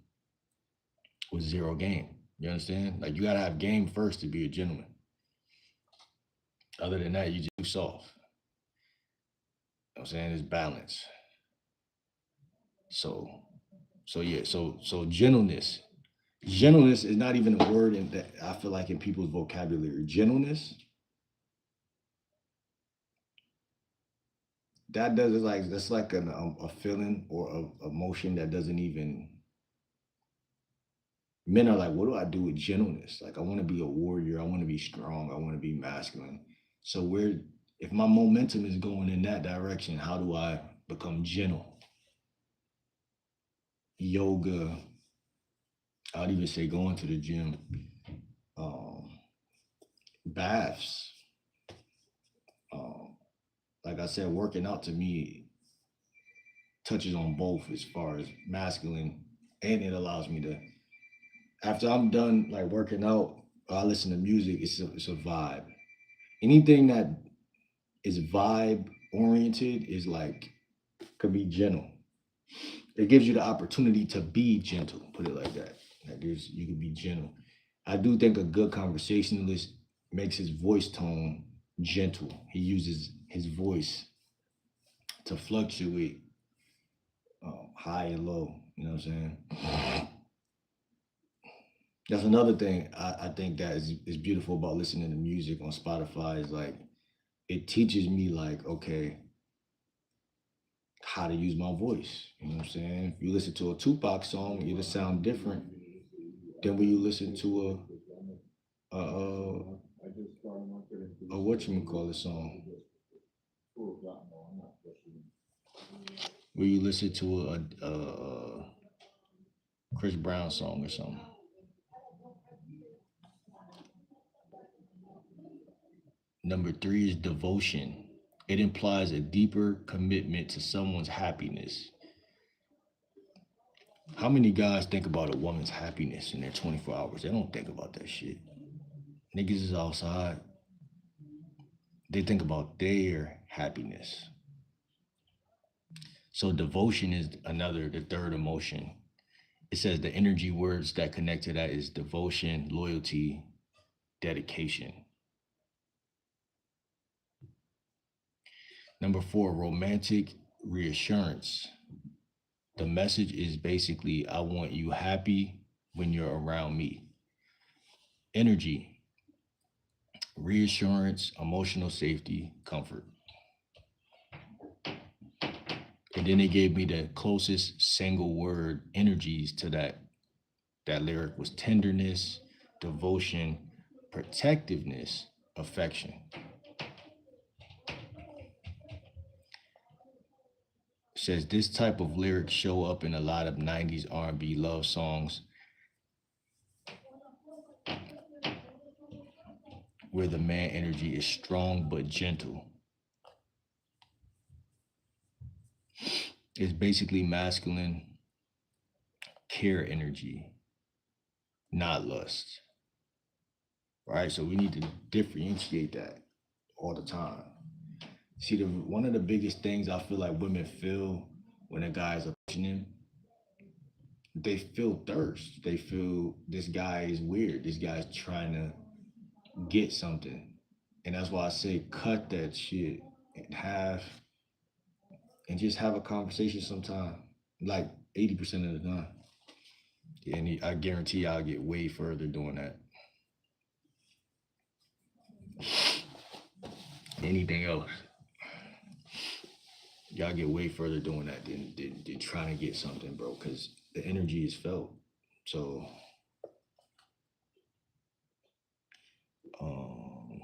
with zero game? You understand? Like you gotta have game first to be a gentleman. Other than that, you just too soft. You know what I'm saying? It's balance. So so gentleness. Gentleness is not even a word in that I feel like in people's vocabulary. Gentleness, that does like that's like a feeling or a emotion that doesn't even men are like, what do I do with gentleness? Like I want to be a warrior, I want to be strong, I want to be masculine. So where if my momentum is going in that direction, how do I become gentle? Yoga, I'd even say going to the gym, um, baths. Um, like I said, working out to me touches on both as far as masculine, and it allows me to after I'm done like working out, I listen to music. It's a vibe. Anything that is vibe oriented is like could be gentle. It gives you the opportunity to be gentle. Put it like that. Like there's you can be gentle. I do think a good conversationalist makes his voice tone gentle. He uses his voice to fluctuate high and low. You know what I'm saying? That's another thing I think that is beautiful about listening to music on Spotify is like it teaches me like okay how to use my voice. You know what I'm saying? If you listen to a Tupac song, it'll sound different than when you listen to a what you call it song. When you listen to a Chris Brown song or something. Number three is devotion. It implies a deeper commitment to someone's happiness. How many guys think about a woman's happiness in their 24 hours? They don't think about that shit. Niggas is outside. They think about their happiness. So devotion is the third emotion. It says the energy words that connect to that is devotion, loyalty, dedication. Number four, romantic reassurance. The message is basically, I want you happy when you're around me. Energy, reassurance, emotional safety, comfort. And then they gave me the closest single word energies to that lyric was tenderness, devotion, protectiveness, affection. It says this type of lyrics show up in a lot of 90s R&B love songs where the man energy is strong but gentle. It's basically masculine care energy, not lust. Right? So we need to differentiate that all the time. See, one of the biggest things I feel like women feel when a guy's approaching them, they feel thirst. They feel this guy is weird. This guy's trying to get something. And that's why I say cut that shit in half and just have a conversation sometime, like 80% of the time. And I guarantee I'll get way further doing that. Anything else, y'all get way further doing that than trying to get something, bro. Because the energy is felt. So, um,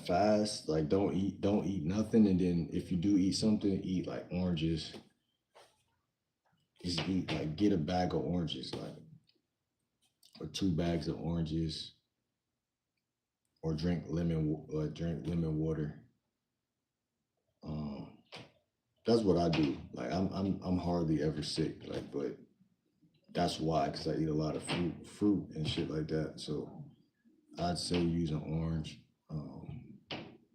fast, like don't eat nothing, and then if you do eat something, eat like oranges. Just eat like get a bag of oranges, like or 2 bags of oranges, or drink lemon water. Um, that's what I do. Like I'm hardly ever sick. Like, but that's why, because I eat a lot of fruit and shit like that. So I'd say use an orange.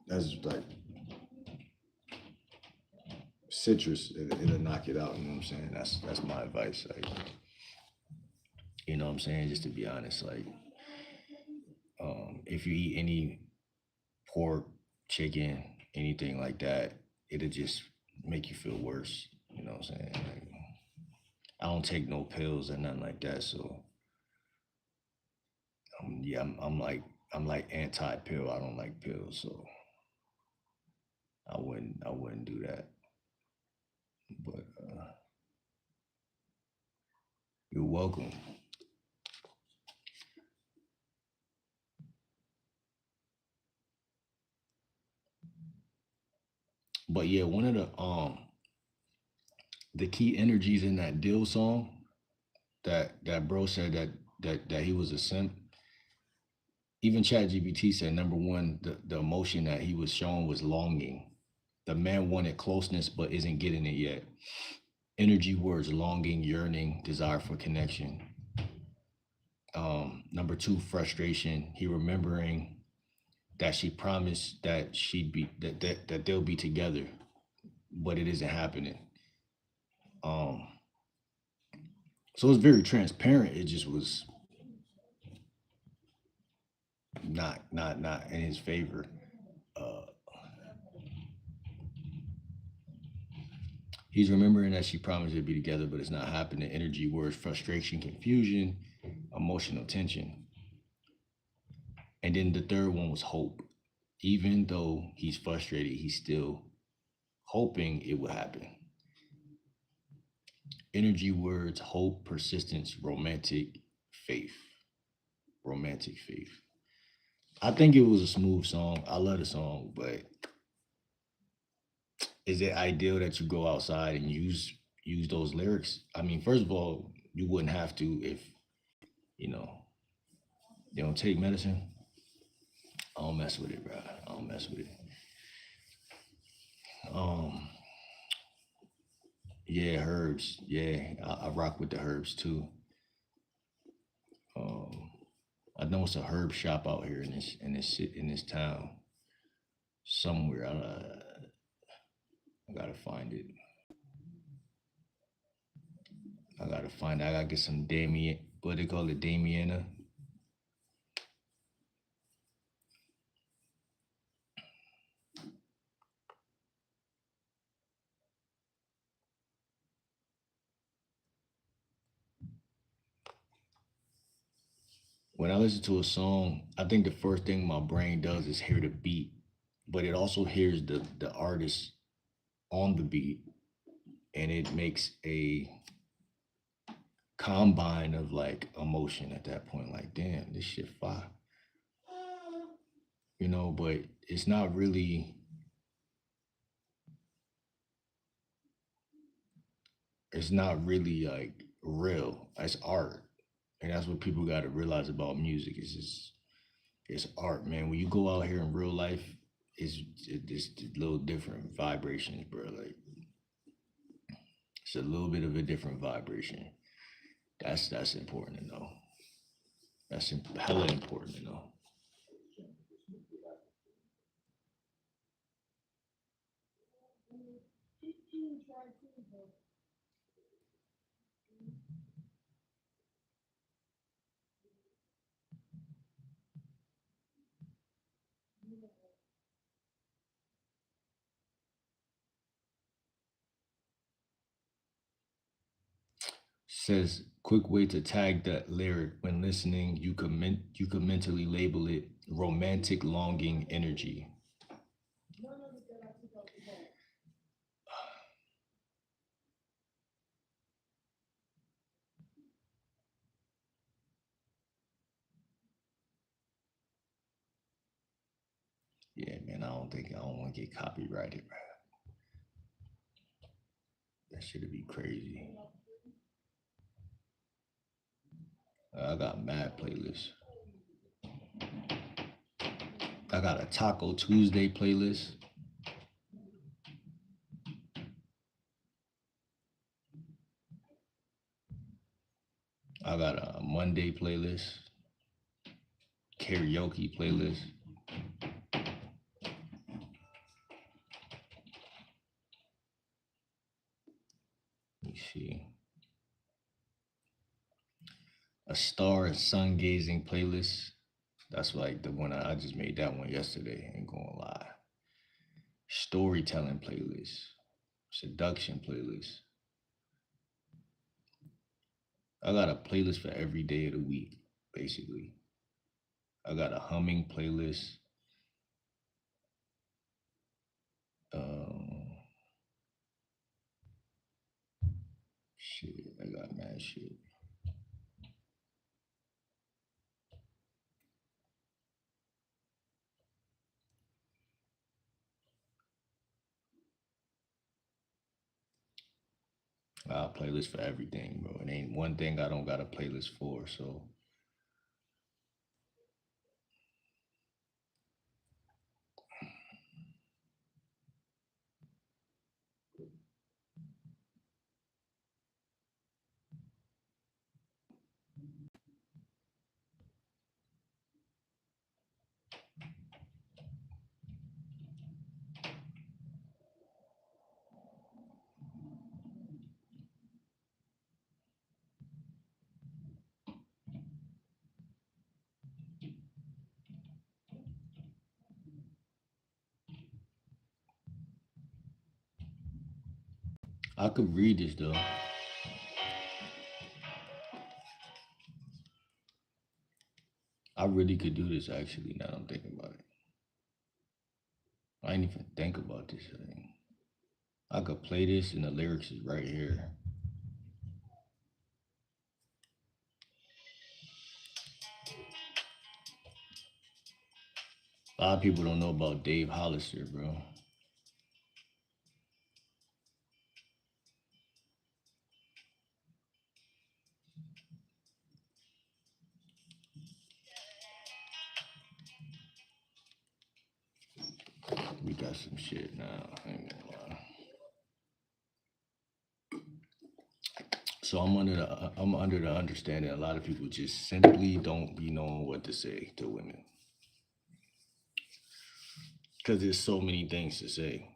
That's like citrus. It'll knock it out. You know what I'm saying? That's my advice. Like, you know what I'm saying? Just to be honest, like, if you eat any pork, chicken, anything like that, it'll just make you feel worse. You know what I'm saying? Like, I don't take no pills or nothing like that. So yeah, I'm like anti-pill. I don't like pills, so I wouldn't do that. But you're welcome. But yeah, one of the key energies in that Dill song, that bro said that he was a simp. Even ChatGPT said number one, the emotion that he was showing was longing. The man wanted closeness but isn't getting it yet. Energy words: longing, yearning, desire for connection. Number two, frustration. He remembering that she promised that she'd be that they'll be together, but it isn't happening. Um, so it's very transparent. It just was not in his favor. Uh, he's remembering that she promised to be together, but it's not happening. Energy words: frustration, confusion, emotional tension. And then the third one was hope. Even though he's frustrated, he's still hoping it will happen. Energy words: hope, persistence, romantic faith. Romantic faith. I think it was a smooth song. I love the song, but is it ideal that you go outside and use those lyrics? I mean, first of all, you wouldn't have to if you know you don't take medicine. I don't mess with it, bro. I don't mess with it. Um, yeah, herbs. Yeah, I rock with the herbs too. Um, I know it's a herb shop out here in this town somewhere. I gotta find it. I gotta find. I gotta get some Damien. What they call it, Damiana. When I listen to a song, I think the first thing my brain does is hear the beat, but it also hears the artist on the beat, and it makes a combine of like emotion at that point. Like, damn, this shit fire, you know. But it's not really like real. It's art, and that's what people got to realize about music. Is just it's art, man. When you go out here in real life, it's a little different vibrations, bro. Like it's a little bit of a different vibration. That's important to know. Hella important to know. Says quick way to tag that lyric when listening. You could mentally label it romantic longing energy. Yeah, man. I don't want to get copyrighted, bro. That should be crazy. I got mad playlists. I got a Taco Tuesday playlist. I got a Monday playlist, karaoke playlist. Let me see. A star and sun gazing playlist. That's like the one I just made that one yesterday. Ain't gonna lie. Storytelling playlist, seduction playlist. I got a playlist for every day of the week, basically. I got a humming playlist. Um, shit, I got mad shit. I got a playlist for everything, bro. It ain't one thing I don't got a playlist for. So I could read this though. I really could do this actually. Now that I'm thinking about it, I didn't even think about this thing. I could play this and the lyrics is right here. A lot of people don't know about Dave Hollister, bro. We got some shit now. I ain't gonna lie. So I'm under the understanding a lot of people just simply don't be knowing what to say to women because there's so many things to say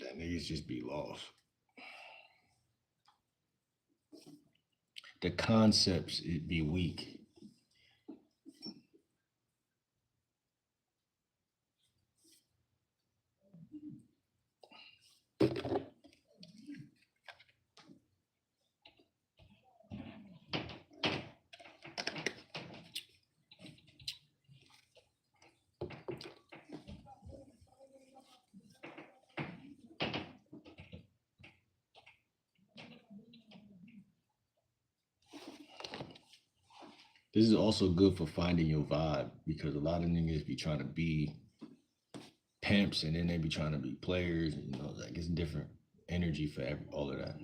that niggas just be lost. The concepts it be weak. This is also good for finding your vibe because a lot of niggas be trying to be pimps and then they be trying to be players. You know, like it's different energy for all of that.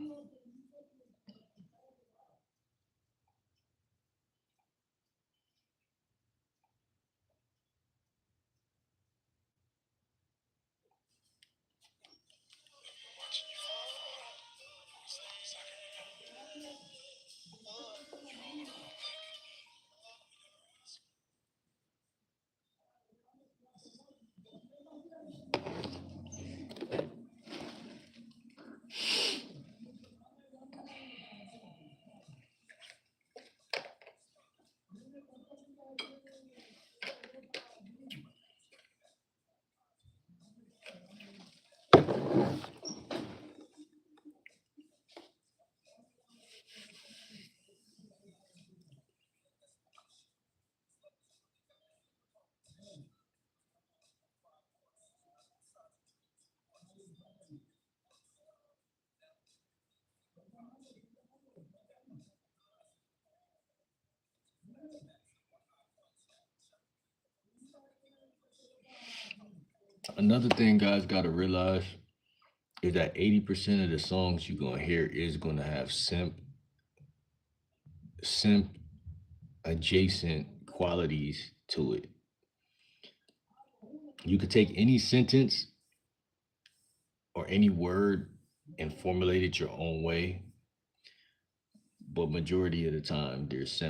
Another thing guys gotta realize is that 80% of the songs you're gonna hear is gonna have simp adjacent qualities to it. You could take any sentence or any word and formulate it your own way, but majority of the time there's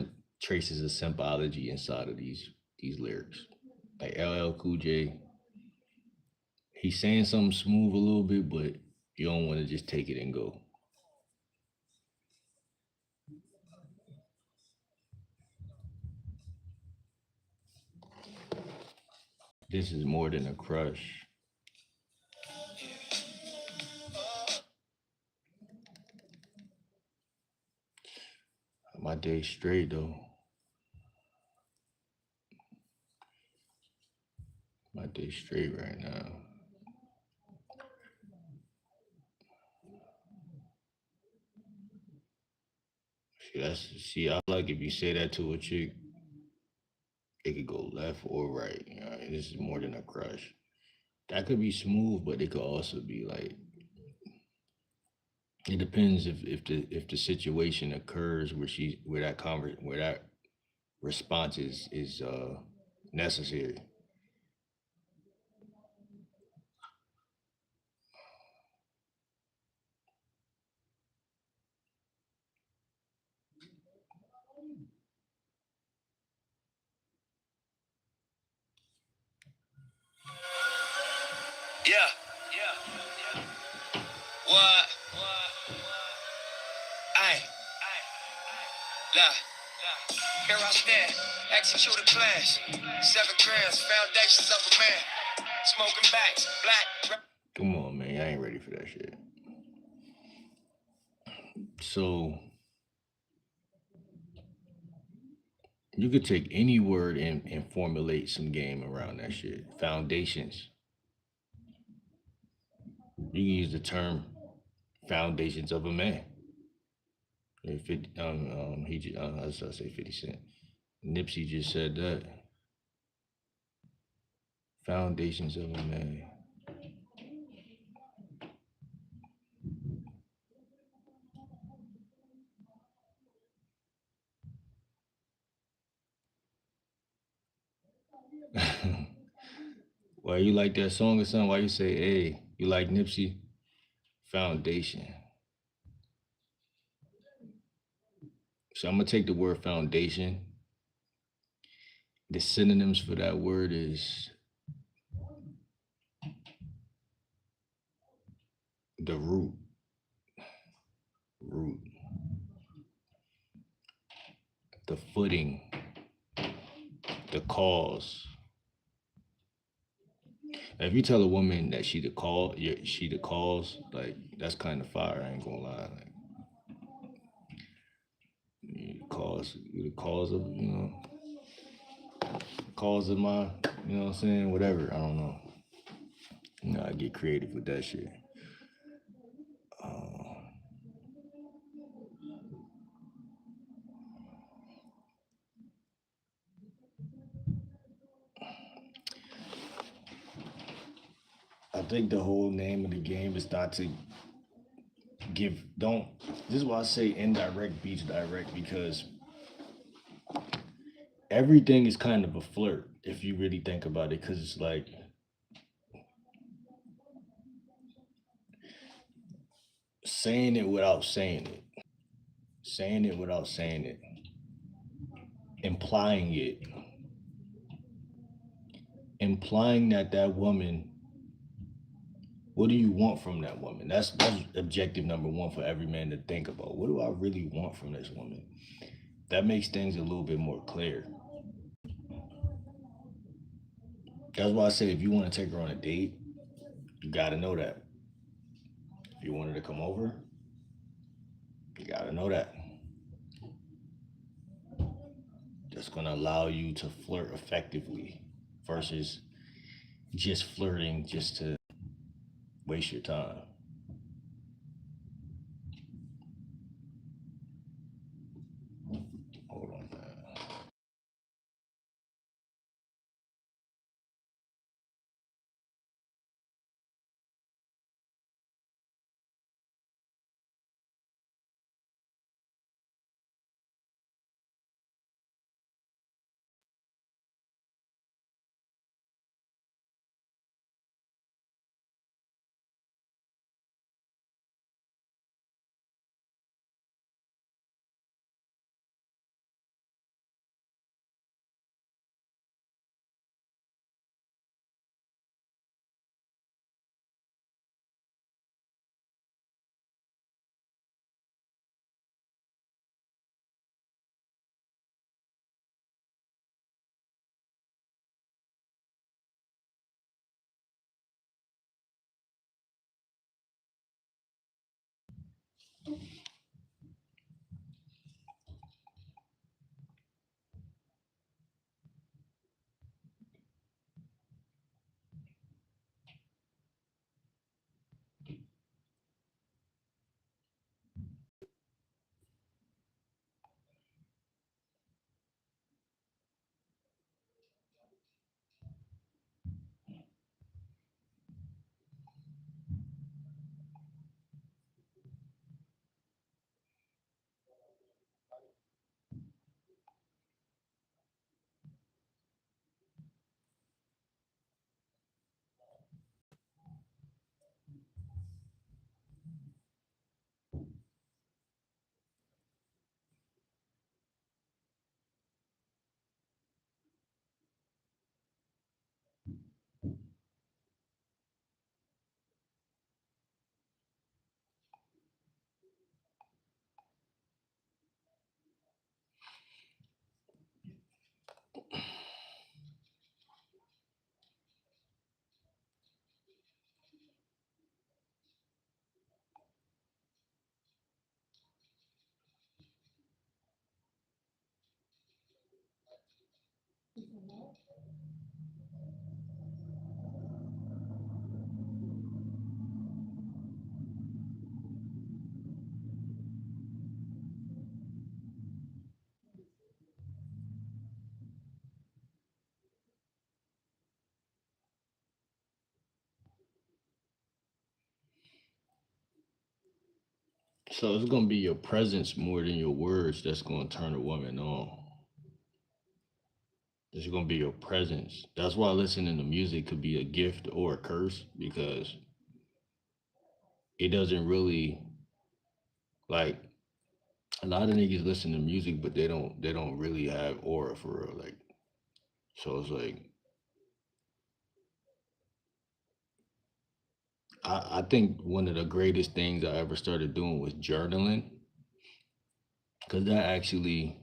traces of symbology inside of these lyrics. Like LL Cool J, he's saying something smooth a little bit, but you don't want to just take it and go. This is more than a crush. My day's straight though. My day's straight right now. See, I like if you say that to a chick, it could go left or right. You know, and this is more than a crush. That could be smooth, but it could also be like it depends if the situation occurs where that response is necessary. Yeah, yeah. What? Aye. Look, here I stand, execute a plan. 7 grams, foundations of a man. Smoking backs, black. Come on, man. I ain't ready for that shit. So you could take any word and formulate some game around that shit. Foundations. You can use the term foundations of a man. If it, I say 50 Cent. Nipsey just said that. Foundations of a man. Why you like that song or something? Why you say, hey, you like Nipsey? Foundation. So I'm gonna take the word foundation. The synonyms for that word is the root, the footing, the cause. If you tell a woman that she the cause, like that's kind of fire. I ain't gonna lie. Like you the cause of cause of my, you know what I'm saying? Whatever. I don't know. I get creative with that shit. Uh, I think the whole name of the game is not to don't. This is why I say indirect beats direct, because everything is kind of a flirt if you really think about it, because it's like saying it without saying it without saying it, implying it, implying that woman. What do you want from that woman? That's objective number one for every man to think about. What do I really want from this woman? That makes things a little bit more clear. That's why I say if you want to take her on a date, you got to know that. If you want her to come over, you got to know that. That's going to allow you to flirt effectively versus just flirting just to waste your time. Hold on, man. So it's gonna be your presence more than your words that's gonna turn a woman on. It's gonna be your presence. That's why listening to music could be a gift or a curse because it doesn't really like a lot of niggas listen to music, but they don't really have aura for real. Like so, it's like I think one of the greatest things I ever started doing was journaling because that actually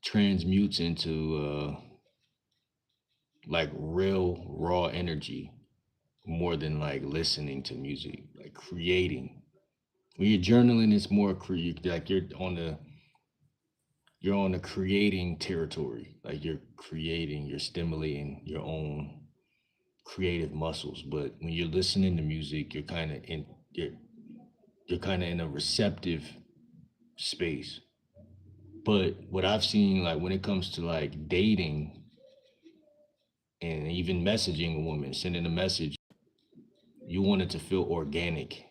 transmutes into like real raw energy more than like listening to music, like creating. When you're journaling, it's more like you're on the creating territory. Like you're creating, you're stimulating your own creative muscles. But when you're listening to music, you're kind of in a receptive space. But what I've seen, like when it comes to like dating and even messaging a woman, sending a message, you want it to feel organic.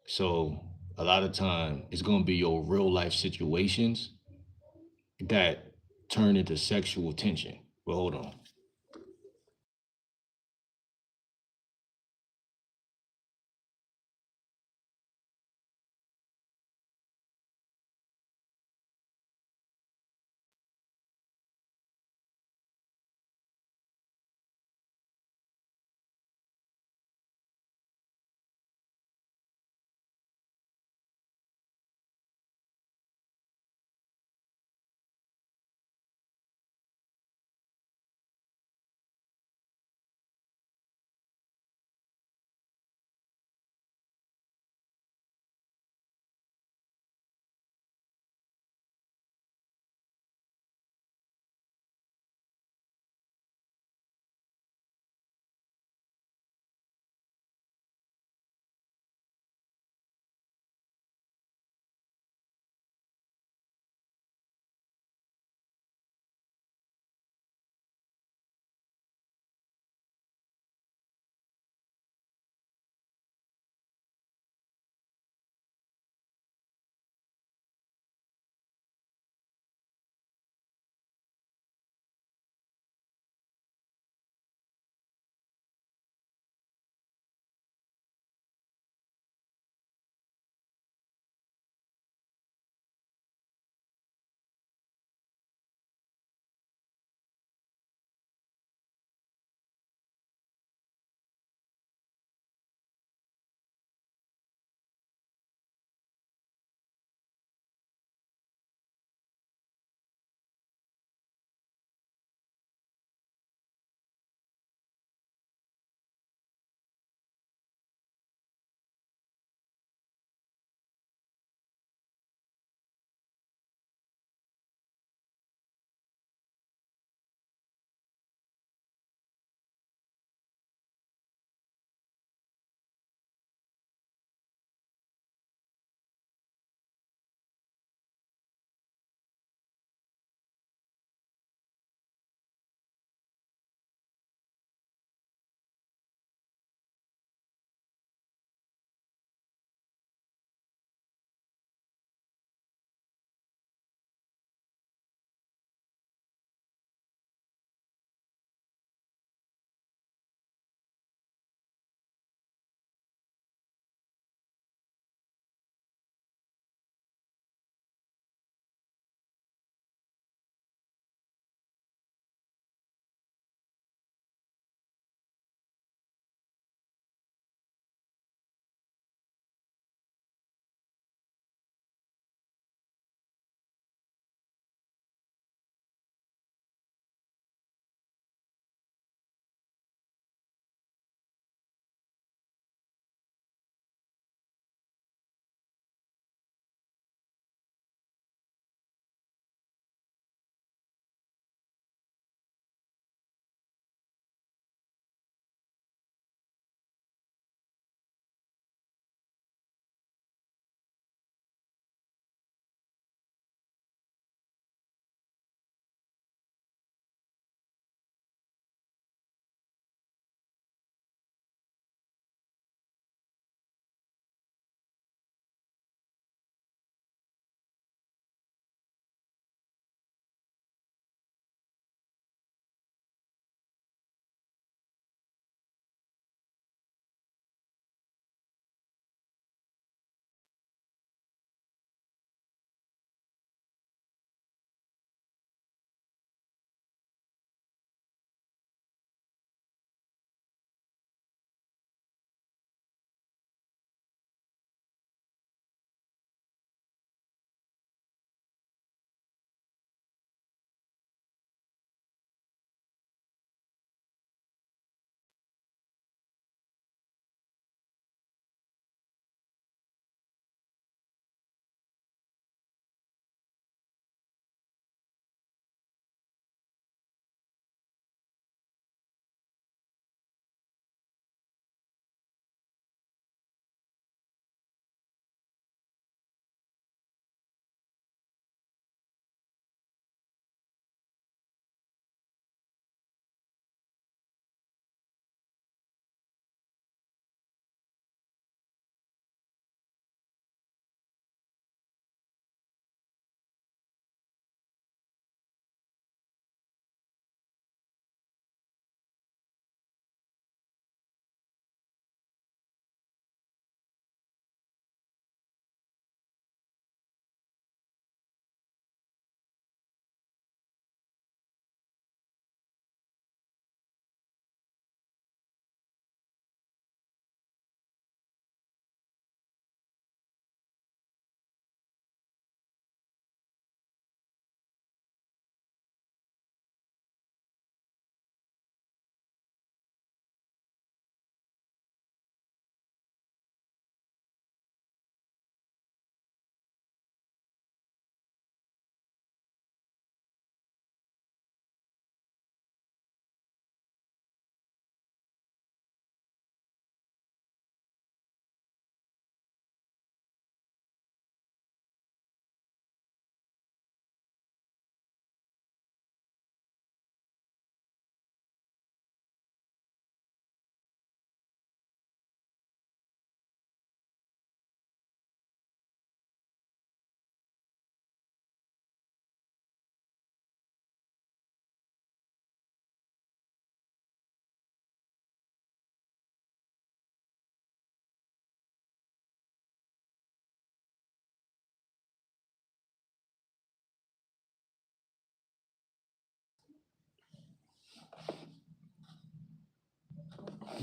So a lot of time it's gonna be your real life situations that turn into sexual tension. Well, hold on.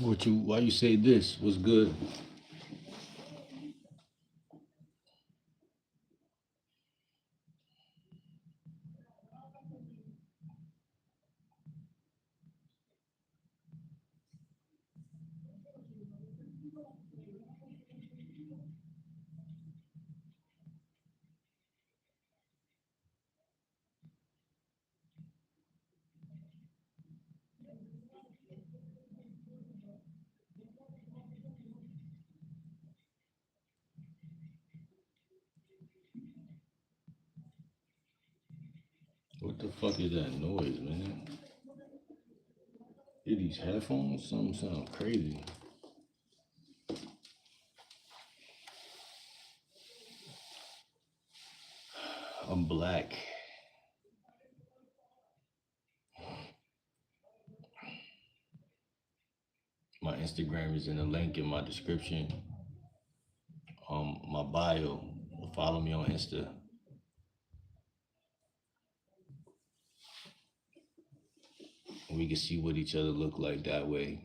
Why you say this? What's good? What the fuck is that noise, man? Hear these headphones? Something sound crazy. I'm black. My Instagram is in the link in my description. My bio. Follow me on Insta. We can see what each other look like that way.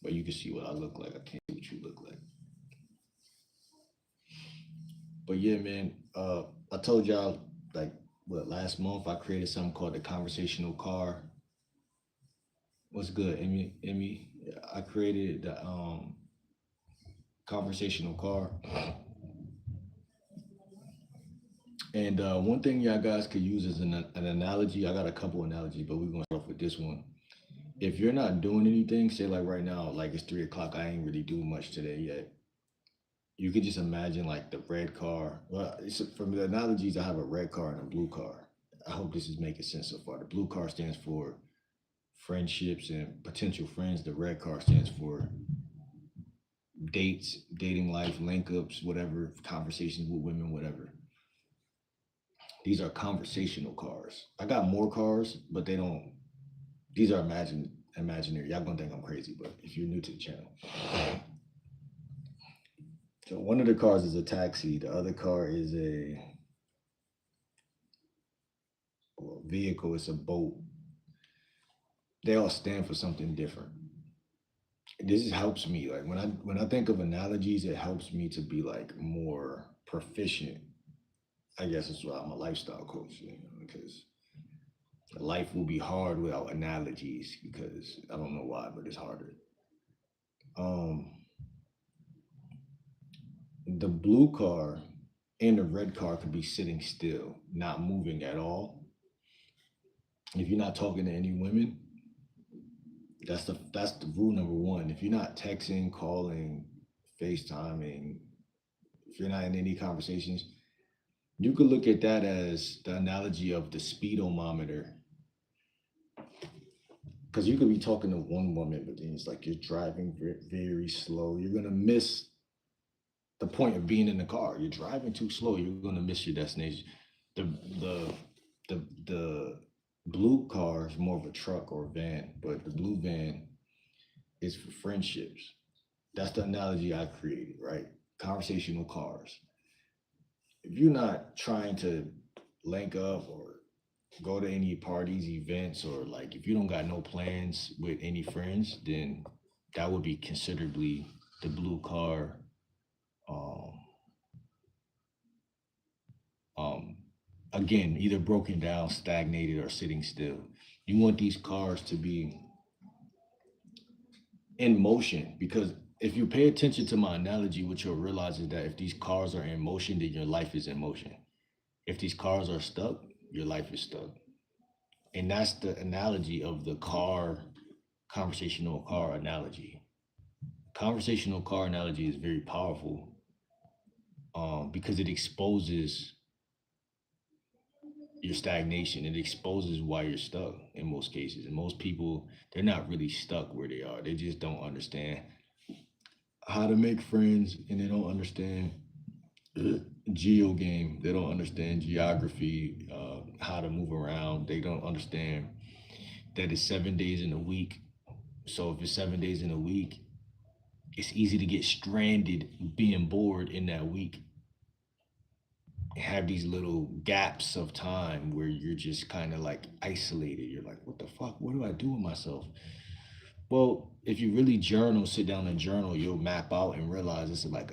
But you can see what I look like. I can't see what you look like. But yeah, man. I told y'all like what last month I created something called the conversational car. What's good, Emmy? Emmy, I created the conversational car. And one thing y'all guys could use as an analogy. I got a couple analogies, but we're gonna start off with this one. If you're not doing anything, say like right now, like it's 3 o'clock, I ain't really doing much today yet. You could just imagine like the red car. Well, from the analogies, I have a red car and a blue car. I hope this is making sense so far. The blue car stands for friendships and potential friends. The red car stands for dates, dating life, link ups, whatever, conversations with women, whatever. These are conversational cars. I got more cars, but they don't. These are imaginary. Y'all gonna think I'm crazy, but if you're new to the channel, so one of the cars is a taxi. The other car is a vehicle. It's a boat. They all stand for something different. This helps me. Like when I think of analogies, it helps me to be like more proficient. I guess that's why I'm a lifestyle coach, because life will be hard without analogies because I don't know why, but it's harder. Um, the blue car and the red car could be sitting still, not moving at all. If you're not talking to any women, that's the rule number one. If you're not texting, calling, FaceTiming, if you're not in any conversations, you could look at that as the analogy of the speedometer. Because you could be talking to one woman, but then it's like you're driving very slow. You're gonna miss the point of being in the car. You're driving too slow. You're gonna miss your destination. The the the blue car is more of a truck or a van, but the blue van is for friendships. That's the analogy I created, right? Conversational cars. If you're not trying to link up or go to any parties, events, or like if you don't got no plans with any friends, then that would be considerably the blue car. Um, um, Again, either broken down, stagnated, or sitting still. You want these cars to be in motion because if you pay attention to my analogy, what you'll realize is that if these cars are in motion, then your life is in motion. If these cars are stuck, your life is stuck. And that's the analogy of the car, conversational car analogy. Conversational car analogy is very powerful because it exposes your stagnation. It exposes why you're stuck in most cases. And most people, they're not really stuck where they are. They just don't understand how to make friends and they don't understand geo game. They don't understand geography, how to move around. They don't understand that it's 7 days in a week. So if it's 7 days in a week, it's easy to get stranded being bored in that week. have these little gaps of time where you're just kind of like isolated. You're like, what the fuck? What do I do with myself? Well, if you really journal, sit down and journal, you'll map out and realize it's like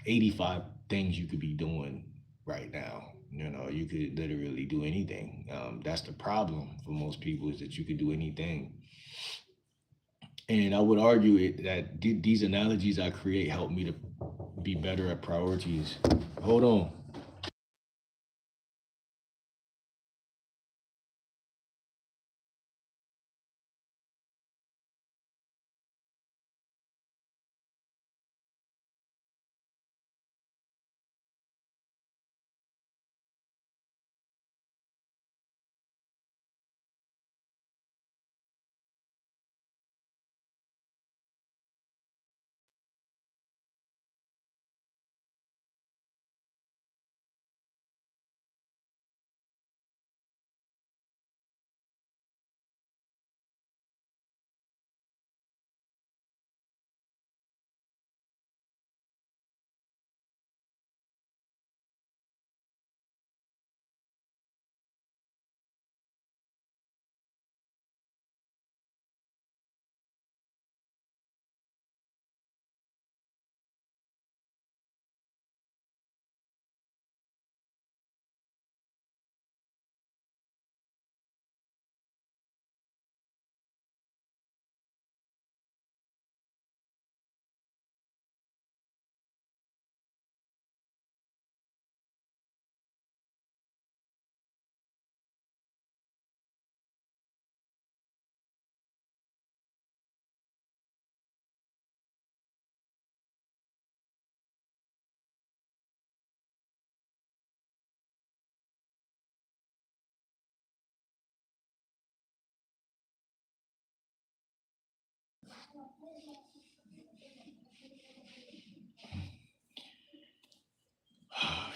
85 things you could be doing right now. You know, you could literally do anything. That's the problem for most people, is that you could do anything. And I would argue that these analogies I create help me to be better at priorities. Hold on.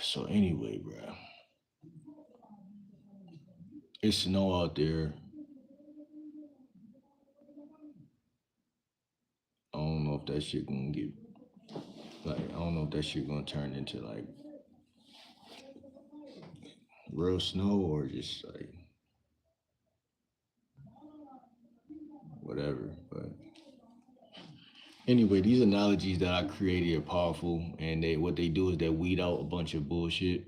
So anyway, bro, it's snow out there. I don't know if that shit gonna get like, I don't know if that shit gonna turn into like real snow or just like whatever. But anyway, these analogies that I created are powerful, and they what they do is they weed out a bunch of bullshit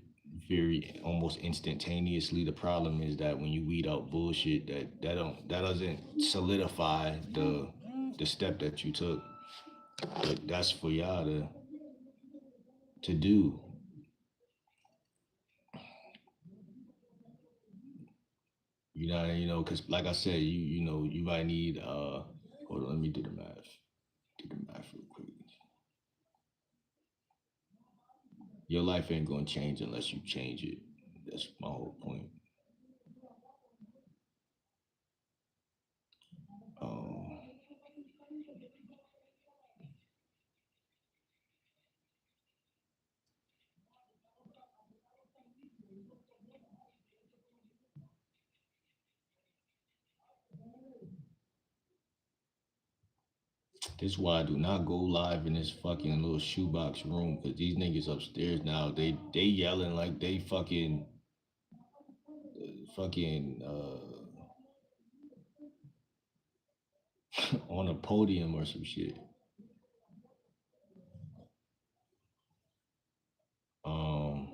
very almost instantaneously. The problem is that when you weed out bullshit, that doesn't solidify the step that you took. But that's for y'all to do. Because like I said, you might need hold on, let me do the math. Do the math real quick. Your life ain't gonna change unless you change it. That's my whole point. Um, this is why I do not go live in this fucking little shoebox room, because these niggas upstairs now, they yelling like they fucking on a podium or some shit. Um,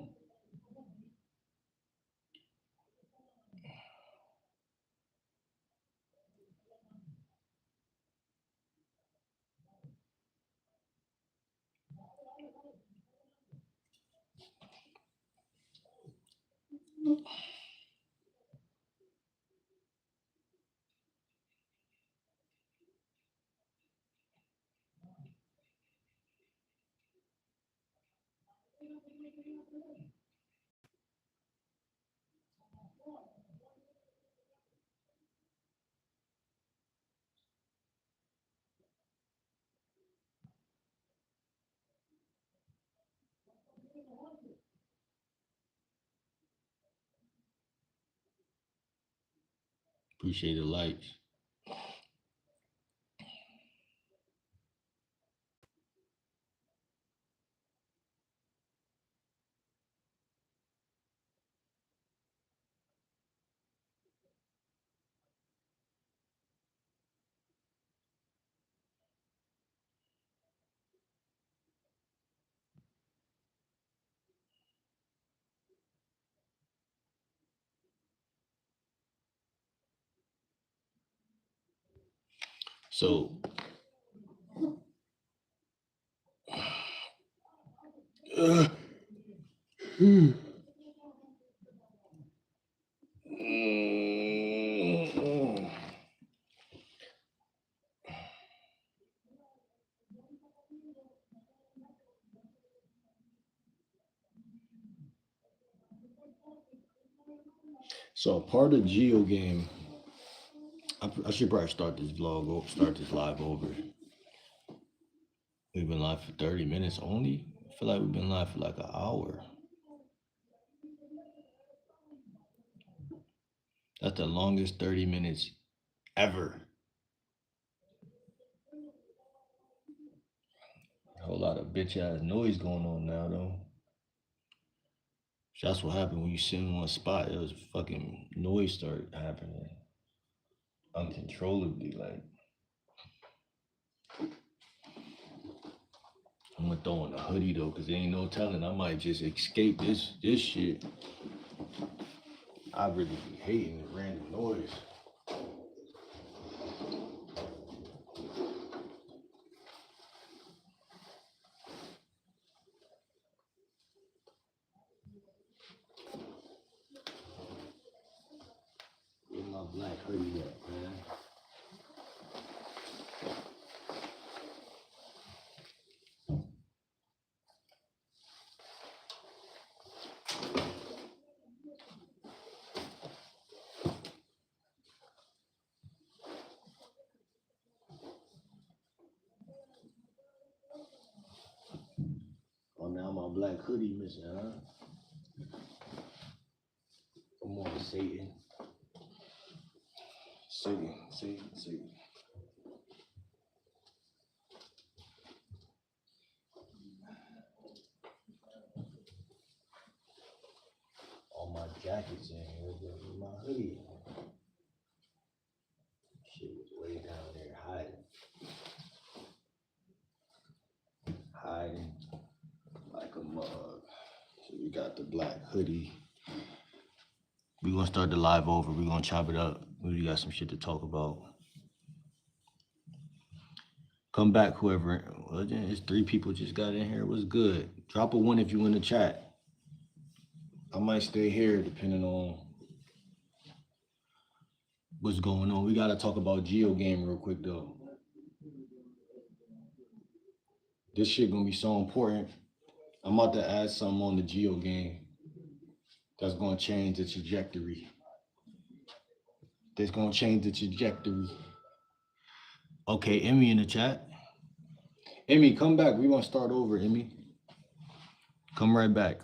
Appreciate the likes. So so part of Geo game, I should probably start this start this live over. We've been live for 30 minutes only. I feel like we've been live for like an hour. That's the longest 30 minutes ever. A whole lot of bitch ass noise going on now though. That's what happened when you sit in one spot. It was fucking noise started happening uncontrollably. Like I'm gonna throw on a hoodie though, cause there ain't no telling. I might just escape this shit. I really be hating the random noise. Where my black hoodie at, man? Oh, now my black hoodie missing, huh? Come on, Satan. Satan. All my jackets in here, but my hoodie. Shit was way down there hiding like a mug. So we got the black hoodie. We gonna start the live over. We gonna chop it up. We got some shit to talk about. Come back, whoever. Well, it's 3 people just got in here. What's good? Drop a 1 if you in the chat. I might stay here depending on what's going on. We gotta talk about Geo game real quick though. This shit gonna be so important. I'm about to add something on the Geo game that's gonna change the trajectory. That's gonna change the trajectory. Okay, Emmy in the chat. Emmy, come back. We want to start over, Emmy. Come right back.